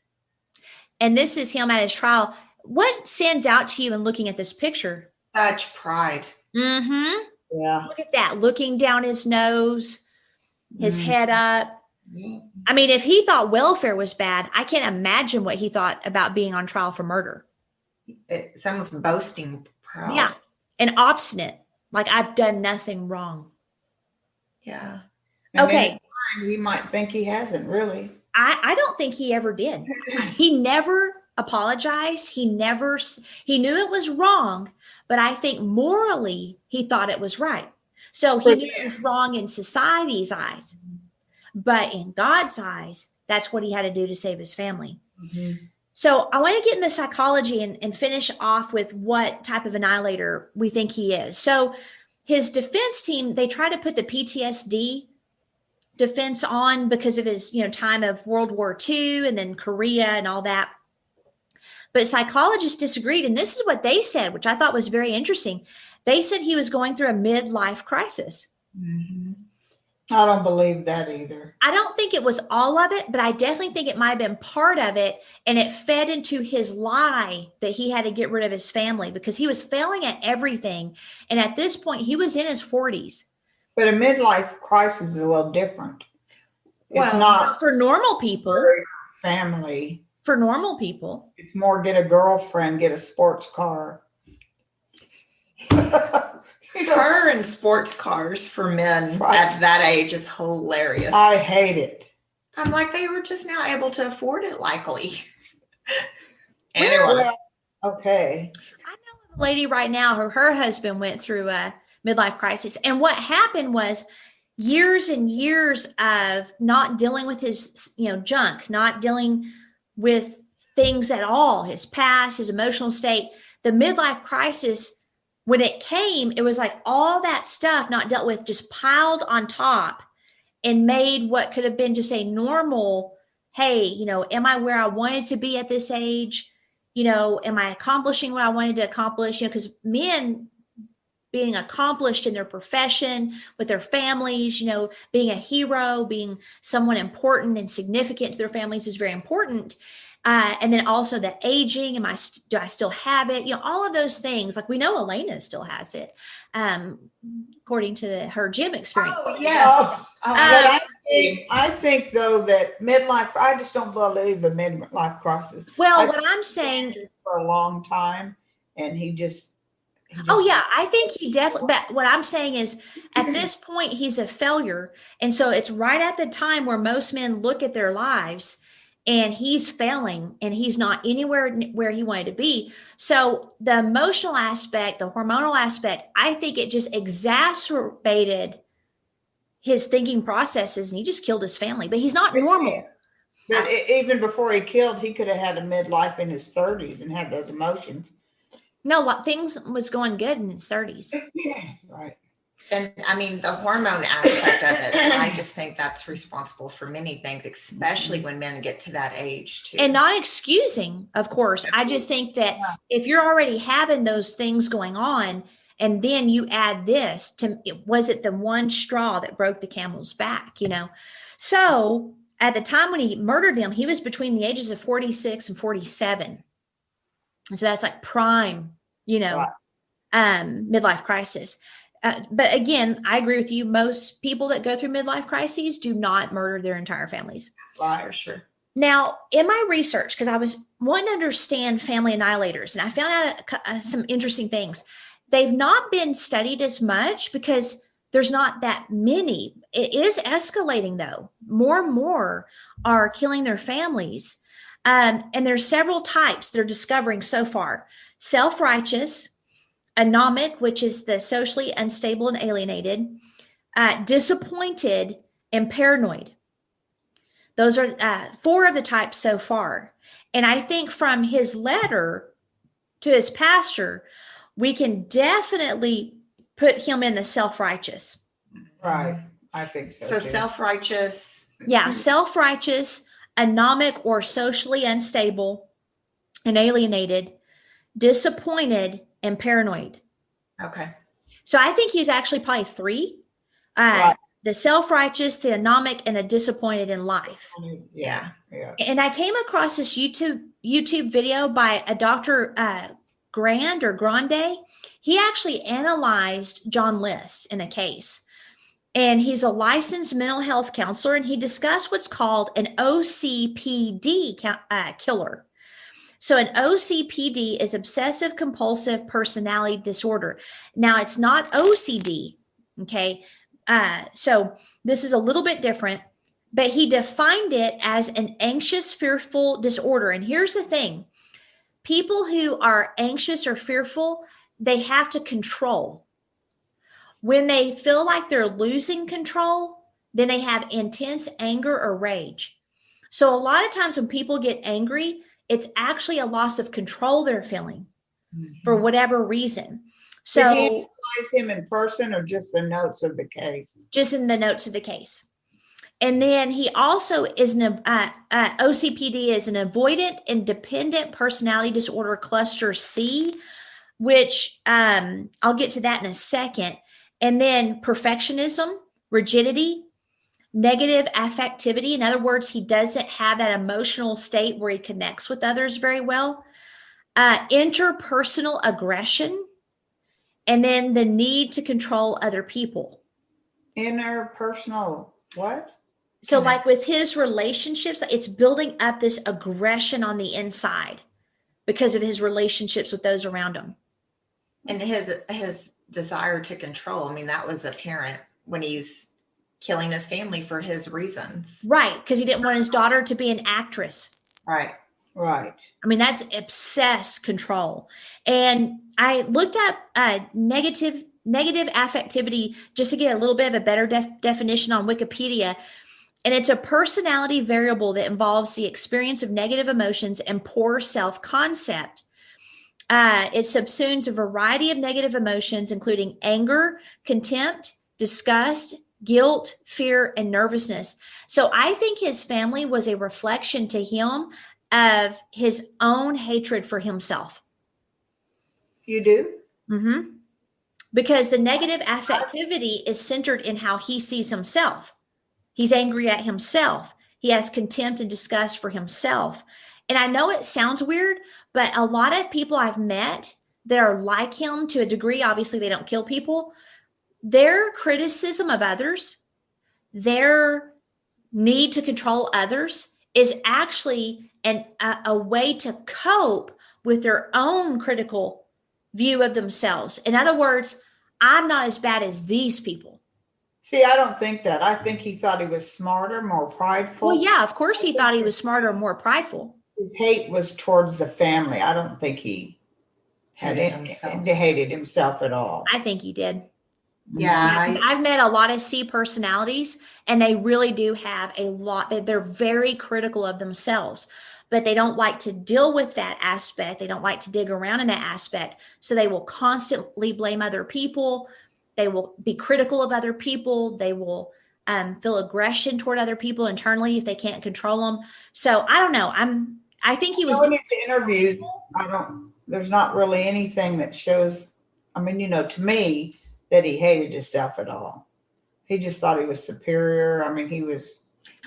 And this is him at his trial. What stands out to you in looking at this picture? Such pride. Mm-hmm. Yeah. Look at that. Looking down his nose, his head up. I mean, if he thought welfare was bad, I can't imagine what he thought about being on trial for murder. It's almost boasting proud. Yeah. And obstinate. Like, I've done nothing wrong. Yeah. And okay. He might think he hasn't really. I don't think he ever did. He never apologized. He knew it was wrong, but I think morally he thought it was right. So he knew it was wrong in society's eyes, but in God's eyes, that's what he had to do to save his family. Mm-hmm. So I want to get into psychology and finish off with what type of annihilator we think he is. So his defense team, they try to put the PTSD defense on because of his, time of World War II and then Korea and all that. But psychologists disagreed. And this is what they said, which I thought was very interesting. They said he was going through a midlife crisis. Mm-hmm. I don't believe that either. I don't think it was all of it, but I definitely think it might have been part of it. And it fed into his lie that he had to get rid of his family because he was failing at everything. And at this point, he was in his 40s. But a midlife crisis is a little different. It's not for normal people. Family. For normal people. It's more get a girlfriend, get a sports car. Her and sports cars for men at that age is hilarious. I hate it. I'm like, they were just now able to afford it, likely. Anyway. Well, okay. I know a lady right now, her husband went through a midlife crisis. And what happened was years and years of not dealing with his, junk, not dealing with things at all, his past, his emotional state. The midlife crisis, when it came, it was like all that stuff not dealt with just piled on top and made what could have been just a normal, hey, am I where I wanted to be at this age? Am I accomplishing what I wanted to accomplish? Because men being accomplished in their profession, with their families, being a hero, being someone important and significant to their families is very important. And then also the aging, do I still have it? All of those things. Like we know Elena still has it, according to her gym experience. Oh, yes. I think though that midlife, I just don't believe the midlife crisis. Well, what I'm saying for a long time, and he just oh yeah, I think he definitely, but what I'm saying is at this point, he's a failure. And so it's right at the time where most men look at their lives and he's failing and he's not anywhere where he wanted to be. So the emotional aspect, the hormonal aspect, I think it just exacerbated his thinking processes and he just killed his family, but he's not normal. But even before he killed, he could have had a midlife in his 30s and had those emotions. No, things was going good in his 30s. Yeah, right. And I mean, the hormone aspect of it, I just think that's responsible for many things, especially when men get to that age too. And not excusing, of course. I just think that if you're already having those things going on, and then you add this to, was it the one straw that broke the camel's back, you know? So at the time when he murdered him, he was between the ages of 46 and 47. And so that's like prime, you know, midlife crisis. But again, I agree with you. Most people that go through midlife crises do not murder their entire families. For sure. Now, in my research, because I was wanting to understand family annihilators, and I found out some interesting things. They've not been studied as much because there's not that many. It is escalating, though. More and more are killing their families. And there's several types they're discovering so far. Self-righteous, anomic, which is the socially unstable and alienated, disappointed, and paranoid. Those are 4 of the types so far. And I think from his letter to his pastor, we can definitely put him in the self-righteous. Right. I think so. So too. self-righteous. Yeah, self-righteous, anomic or socially unstable and alienated, disappointed, and paranoid. Okay. So I think he's actually probably 3. Right. The self-righteous, the anomic, and the disappointed in life. Yeah. And I came across this YouTube video by a Dr. Grande. He actually analyzed John List in a case. And he's a licensed mental health counselor, and he discussed what's called an OCPD killer. So an OCPD is obsessive compulsive personality disorder. Now, it's not OCD, okay? So this is a little bit different, but he defined it as an anxious, fearful disorder. And here's the thing. People who are anxious or fearful, they have to control. When they feel like they're losing control, then they have intense anger or rage. So a lot of times when people get angry, it's actually a loss of control they're feeling for whatever reason. So did he analyze him in person or just the notes of the case? Just in the notes of the case. And then he also is OCPD is an avoidant and dependent personality disorder cluster C, which I'll get to that in a second. And then perfectionism, rigidity, negative affectivity. In other words, he doesn't have that emotional state where he connects with others very well. Interpersonal aggression, and then the need to control other people. Interpersonal what? So like with his relationships, it's building up this aggression on the inside because of his relationships with those around him. And his desire to control, I mean, that was apparent when he's killing his family for his reasons. Right, because he didn't want his daughter to be an actress. Right. I mean, that's obsessed control. And I looked up negative affectivity just to get a little bit of a better definition on Wikipedia. And it's a personality variable that involves the experience of negative emotions and poor self-concept. It subsumes a variety of negative emotions, including anger, contempt, disgust, guilt, fear, and nervousness. So I think his family was a reflection to him of his own hatred for himself. You do? Mm-hmm. Because the negative affectivity is centered in how he sees himself. He's angry at himself. He has contempt and disgust for himself. And I know it sounds weird, but a lot of people I've met that are like him to a degree, obviously they don't kill people, their criticism of others, their need to control others is actually a way to cope with their own critical view of themselves. In other words, I'm not as bad as these people. See, I don't think that. I think he thought he was smarter, more prideful. Well, yeah, of course he thought he was smarter and more prideful. His hate was towards the family. I don't think he hated himself at all. I think he did. Yeah. I've met a lot of C personalities, and they really do have a lot. They're very critical of themselves, but they don't like to deal with that aspect. They don't like to dig around in that aspect. So they will constantly blame other people. They will be critical of other people. They will feel aggression toward other people internally if they can't control them. So I don't know. I think he was. In his interviews, there's not really anything that shows, to me, that he hated himself at all. He just thought he was superior. He was.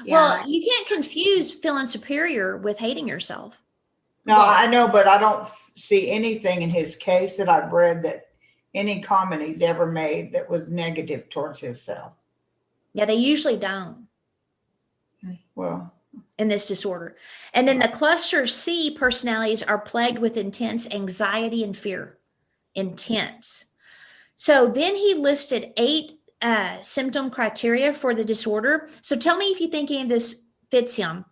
Well, you can't confuse feeling superior with hating yourself. No, I know, but I don't see anything in his case that I've read that any comment he's ever made that was negative towards himself. Yeah, they usually don't. Well, in this disorder. And then the cluster C personalities are plagued with intense anxiety and fear. Intense. So then he listed 8 symptom criteria for the disorder. So tell me if you think any of this fits him.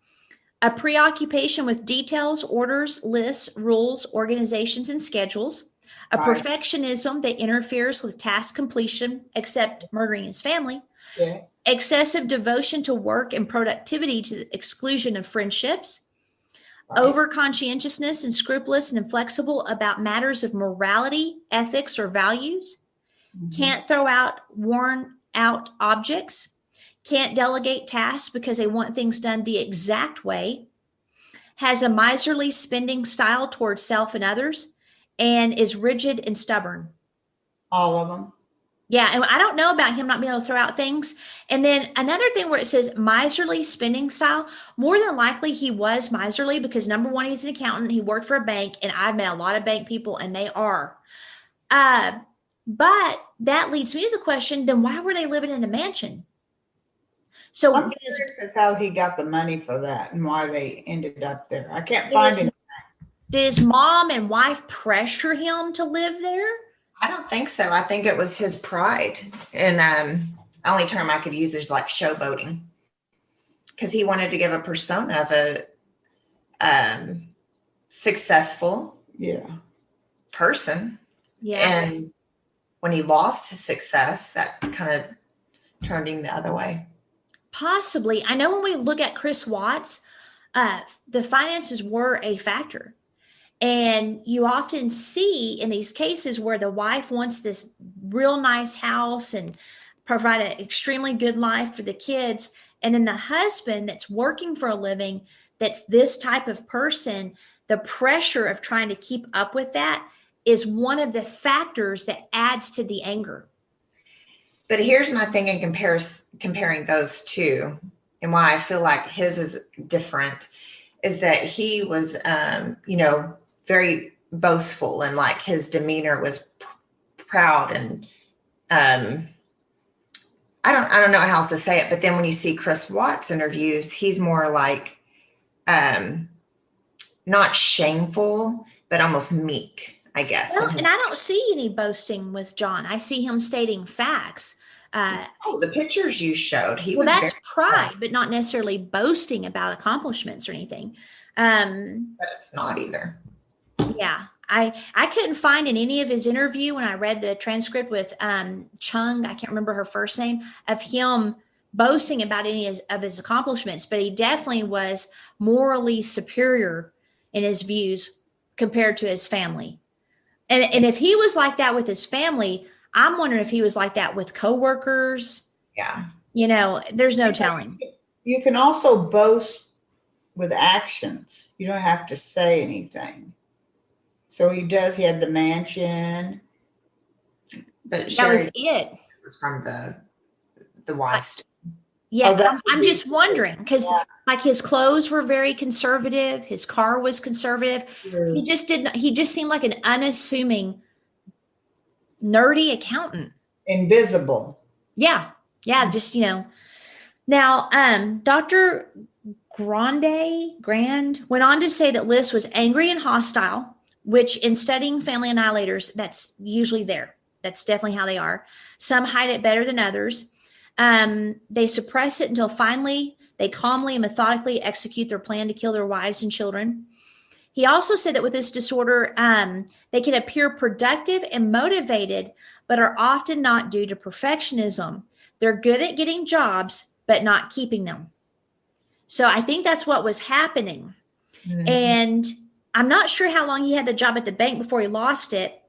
A preoccupation with details, orders, lists, rules, organizations, and schedules. A perfectionism that interferes with task completion, except murdering his family. yes. Excessive devotion to work and productivity to the exclusion of friendships. Over conscientiousness and scrupulous and inflexible about matters of morality, ethics, or values. Can't throw out worn out objects. Can't delegate tasks because they want things done the exact way. Has a miserly spending style towards self and others, and is rigid and stubborn. All of them. Yeah, and I don't know about him not being able to throw out things. And then another thing where it says miserly spending style, more than likely he was miserly because number one, he's an accountant. He worked for a bank, and I've met a lot of bank people, and they are. But that leads me to the question, then why were they living in a mansion? So I'm curious as how he got the money for that and why they ended up there. I can't find it. Did his mom and wife pressure him to live there? I don't think so. I think it was his pride. And only term I could use is like showboating. Because he wanted to give a persona of a successful person. Yeah. And when he lost his success, that kind of turned him the other way. Possibly. I know when we look at Chris Watts, the finances were a factor. And you often see in these cases where the wife wants this real nice house and provide an extremely good life for the kids. And then the husband that's working for a living, that's this type of person, the pressure of trying to keep up with that is one of the factors that adds to the anger. But here's my thing in comparing those two, and why I feel like his is different, is that he was, very boastful, and like his demeanor was proud, and I don't know how else to say it. But then when you see Chris Watts interviews, he's more like not shameful, but almost meek, I guess. Well, and I don't see any boasting with John. I see him stating facts. The pictures you showed, that's pride, but not necessarily boasting about accomplishments or anything. But it's not either. Yeah, I couldn't find in any of his interview when I read the transcript with Chung, I can't remember her first name, of him boasting about any of his accomplishments, but he definitely was morally superior in his views compared to his family. And if he was like that with his family, I'm wondering if he was like that with coworkers. Yeah. There's no telling. You can also boast with actions. You don't have to say anything. So he had the mansion. But that was it. It was from the wife's. Yeah, I'm just wondering because like his clothes were very conservative. His car was conservative. Yeah. He just seemed like an unassuming, nerdy accountant. Invisible. Yeah. Just, Now, Dr. Grand went on to say that Liss was angry and hostile, which in studying family annihilators, that's usually there. That's definitely how they are. Some hide it better than others. They suppress it until finally they calmly and methodically execute their plan to kill their wives and children. He also said that with this disorder, they can appear productive and motivated, but are often not due to perfectionism. They're good at getting jobs, but not keeping them. So I think that's what was happening. Mm-hmm. And I'm not sure how long he had the job at the bank before he lost it.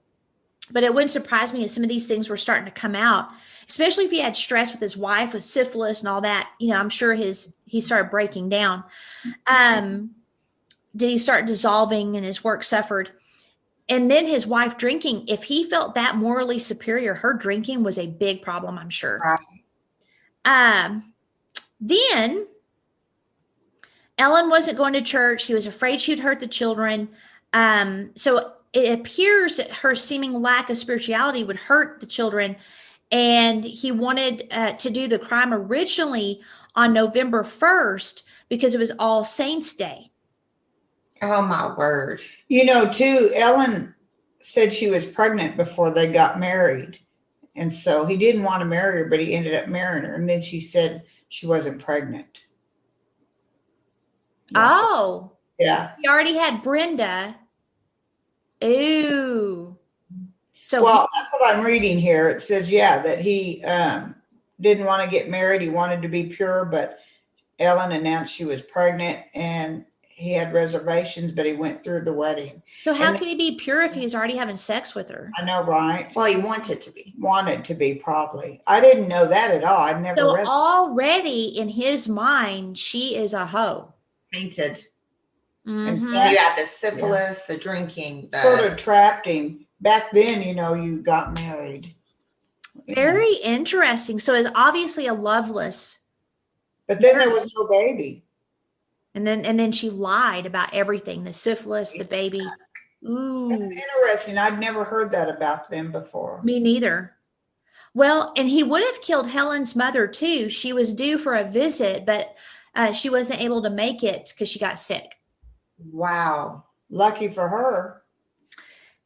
But it wouldn't surprise me if some of these things were starting to come out, especially if he had stress with his wife with syphilis and all that. I'm sure he started breaking down. Did he start dissolving and his work suffered? And then his wife drinking, if he felt that morally superior, her drinking was a big problem, I'm sure. Right. Then Ellen wasn't going to church. He was afraid she'd hurt the children. So it appears that her seeming lack of spirituality would hurt the children. And he wanted to do the crime originally on November 1st because it was All Saints Day. Oh my word. Too, Ellen said she was pregnant before they got married. And so he didn't want to marry her, but he ended up marrying her. And then she said she wasn't pregnant. Oh. Yeah. He already had Brenda. Ooh. So that's what I'm reading here. It says, that he didn't want to get married. He wanted to be pure, but Ellen announced she was pregnant and he had reservations, but he went through the wedding. So how can he be pure if he's already having sex with her? I know, right? Well, he wanted to be. Wanted to be, probably. I didn't know that at all. I'd never read. Already in his mind, she is a hoe. Painted. Mm-hmm. You had the syphilis, the drinking. Sort of trapped him. Back then, you got married. Very interesting. So it's obviously a loveless. But then there was no baby. And then she lied about everything, the syphilis, the baby. Ooh. That's interesting. I'd never heard that about them before. Me neither. Well, and he would have killed Helen's mother too. She was due for a visit, but she wasn't able to make it because she got sick. Wow. Lucky for her.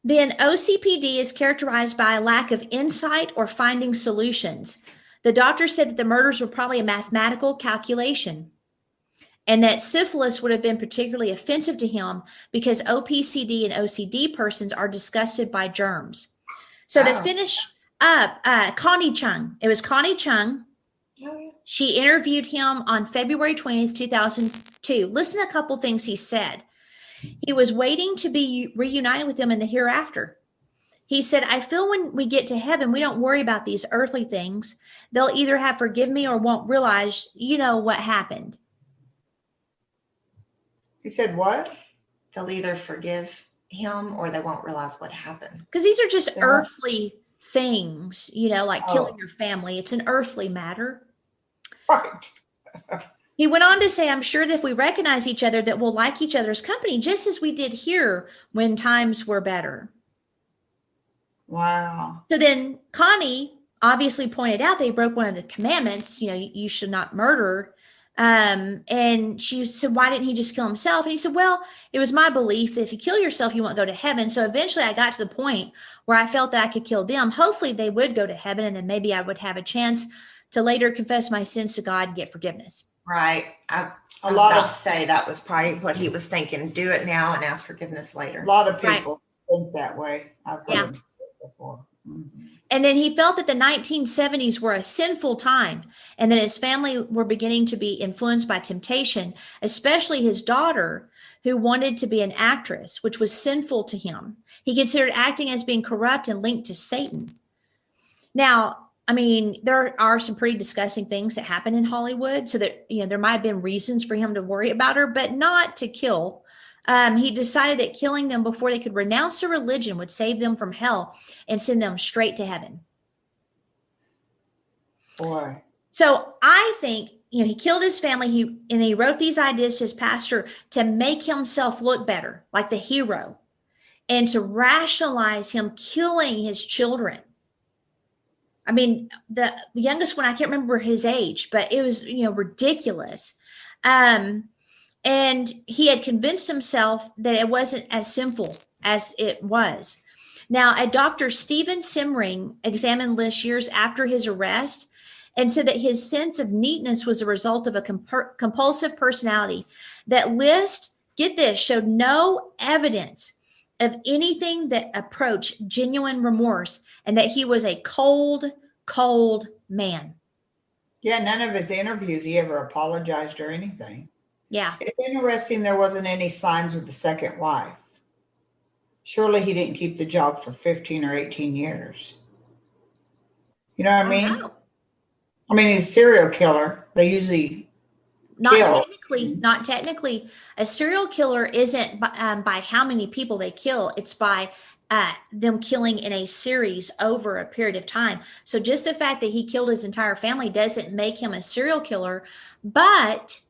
Then OCPD is characterized by a lack of insight or finding solutions. The doctor said that the murders were probably a mathematical calculation, and that syphilis would have been particularly offensive to him because OPCD and OCD persons are disgusted by germs. So to finish up, Connie Chung. It was Connie Chung. She interviewed him on February 20th, 2002. Listen to a couple things he said. He was waiting to be reunited with them in the hereafter. He said, I feel when we get to heaven, we don't worry about these earthly things. They'll either have forgiven me or won't realize, what happened. He said what? They'll either forgive him or they won't realize what happened. Because these are just earthly things, like killing your family. It's an earthly matter. Right. He went on to say, I'm sure that if we recognize each other, that we'll like each other's company, just as we did here when times were better. Wow. So then Connie obviously pointed out they broke one of the commandments, you should not murder. And she said, why didn't he just kill himself? And he said, well, it was my belief that if you kill yourself, you won't go to heaven. So eventually I got to the point where I felt that I could kill them. Hopefully they would go to heaven, and then maybe I would have a chance to later confess my sins to God and get forgiveness. Right. I was about to say that was probably what he was thinking. Do it now and ask forgiveness later. A lot of people think that way. I've heard him say it before. Mm-hmm. And then he felt that the 1970s were a sinful time, and that his family were beginning to be influenced by temptation, especially his daughter, who wanted to be an actress, which was sinful to him. He considered acting as being corrupt and linked to Satan. Now, there are some pretty disgusting things that happen in Hollywood, so that, there might have been reasons for him to worry about her, but not to kill. He decided that killing them before they could renounce their religion would save them from hell and send them straight to heaven. Boy. So I think, he killed his family. He wrote these ideas to his pastor to make himself look better, like the hero, and to rationalize him killing his children. The youngest one, I can't remember his age, but it was, ridiculous. And he had convinced himself that it wasn't as sinful as it was. Now, a Dr. Stephen Simring examined List years after his arrest and said that his sense of neatness was a result of a compulsive personality. That List, get this, showed no evidence of anything that approached genuine remorse, and that he was a cold man. Yeah, none of his interviews he ever apologized or anything. Yeah. It's interesting there wasn't any signs with the second wife. Surely he didn't keep the job for 15 or 18 years. You know what I mean? know. I mean, he's a serial killer. They usually kill. Not technically. A serial killer isn't by how many people they kill. It's by them killing in a series over a period of time. So just the fact that he killed his entire family doesn't make him a serial killer. But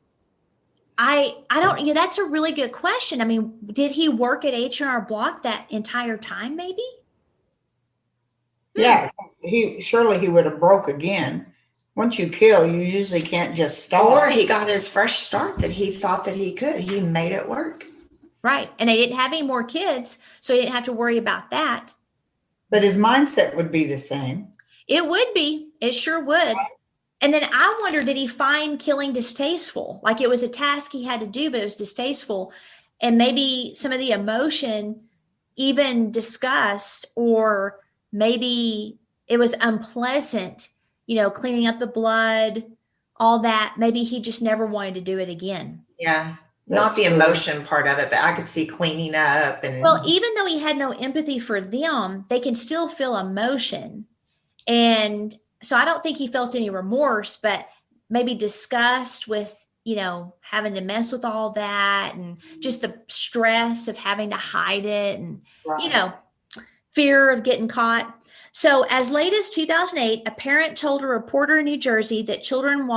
I don't, that's a really good question. I mean, did he work at H&R Block that entire time, maybe? Yeah, surely he would have broke again. Once you kill, you usually can't just stop. Or he got his fresh start that he thought that he could. He made it work. Right. And they didn't have any more kids, so he didn't have to worry about that. But his mindset would be the same. It would be. It sure would. And then I wonder, did he find killing distasteful? Like it was a task he had to do, but it was distasteful. And maybe some of the emotion, even disgust, or maybe it was unpleasant, cleaning up the blood, all that. Maybe he just never wanted to do it again. Yeah. Not the emotion part of it, but I could see cleaning up. And well, even though he had no empathy for them, they can still feel emotion. And so I don't think he felt any remorse, but maybe disgust with, having to mess with all that and just the stress of having to hide it and, fear of getting caught. So as late as 2008, a parent told a reporter in New Jersey that children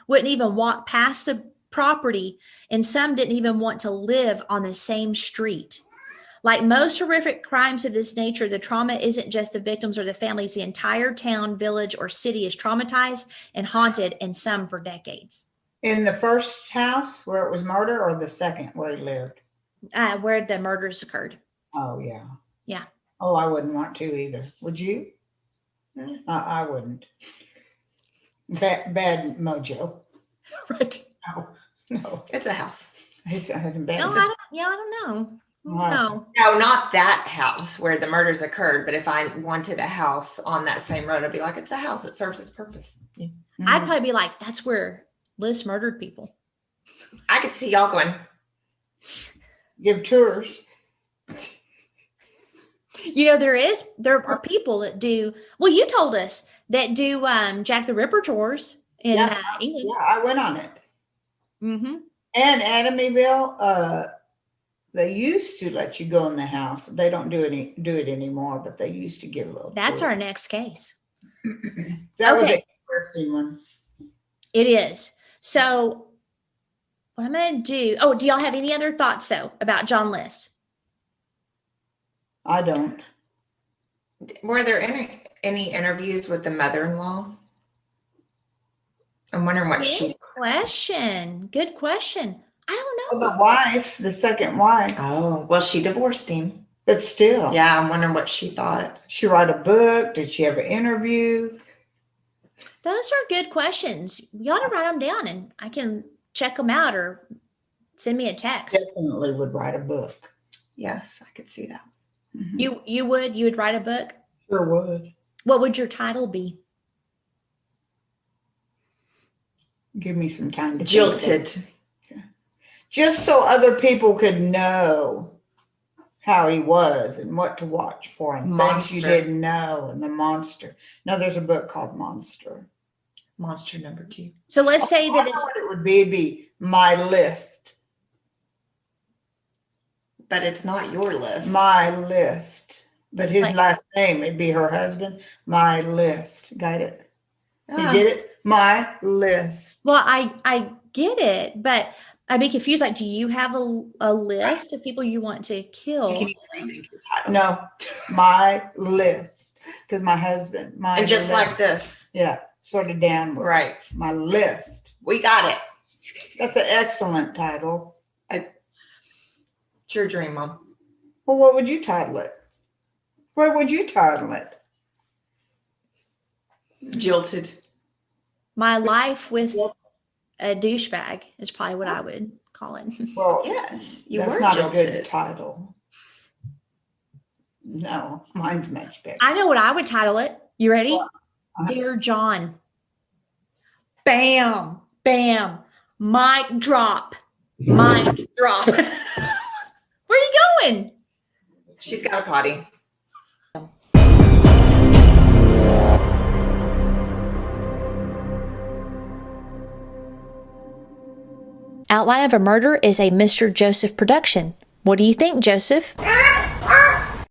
wouldn't even walk past the property, and some didn't even want to live on the same street. Like most horrific crimes of this nature, the trauma isn't just the victims or the families. The entire town, village, or city is traumatized and haunted, and some for decades. In the first house where it was murder, or the second where he lived? Where the murders occurred. Oh, yeah. Yeah. Oh, I wouldn't want to either. Would you? I wouldn't. Bad mojo. Right. No. It's a house. I don't know. Wow. No, not that house where the murders occurred. But if I wanted a house on that same road, I'd be like, it's a house. It serves its purpose. Yeah. I'd probably be like, that's where Liz murdered people. I could see y'all going. Give tours. There are people that do, well, you told us that do Jack the Ripper tours in England. Yeah, I went on it. Mm-hmm. And Amityville, they used to let you go in the house. They don't do it anymore, but they used to give a little. That's tour. our next case. That was an interesting one. It is. So what I'm going to do, do y'all have any other thoughts though about John List? I don't. Were there any interviews with the mother-in-law? I'm wondering what Good question. I don't know. Well, the wife, the second wife. Oh, well, she divorced him. But still. Yeah, I'm wondering what she thought. She write a book? Did she have an interview? Those are good questions. You ought to write them down and I can check them out or send me a text. Definitely would write a book. Yes, I could see that. Mm-hmm. You would write a book? Sure would. What would your title be? Give me some time to Jilted. Just so other people could know how he was and what to watch for him. Things you didn't know, and the monster. No, there's a book called Monster. Monster number 2. So let's say that what it would be. It'd be my list. But it's not your list. My list. But his last name, it'd be her husband. My list. Got it? You get it? My list. Well, I get it, but I'd be confused. Like, do you have a list of people you want to kill? No, my list. Because my husband, my and just list. Like this. Yeah, sort of downward. Right. My list. We got it. That's an excellent title. It's your dream, Mom. Well, what would you title it? What would you title it? Jilted. My life with a douchebag is probably what I would call it. Well, yes, that's not a good title. No, mine's much better. I know what I would title it. You ready? Well, Dear John. Bam, bam, mic drop, mic drop. Where are you going? She's got a potty. Outline of a Murder is a Mr. Joseph production. What do you think, Joseph?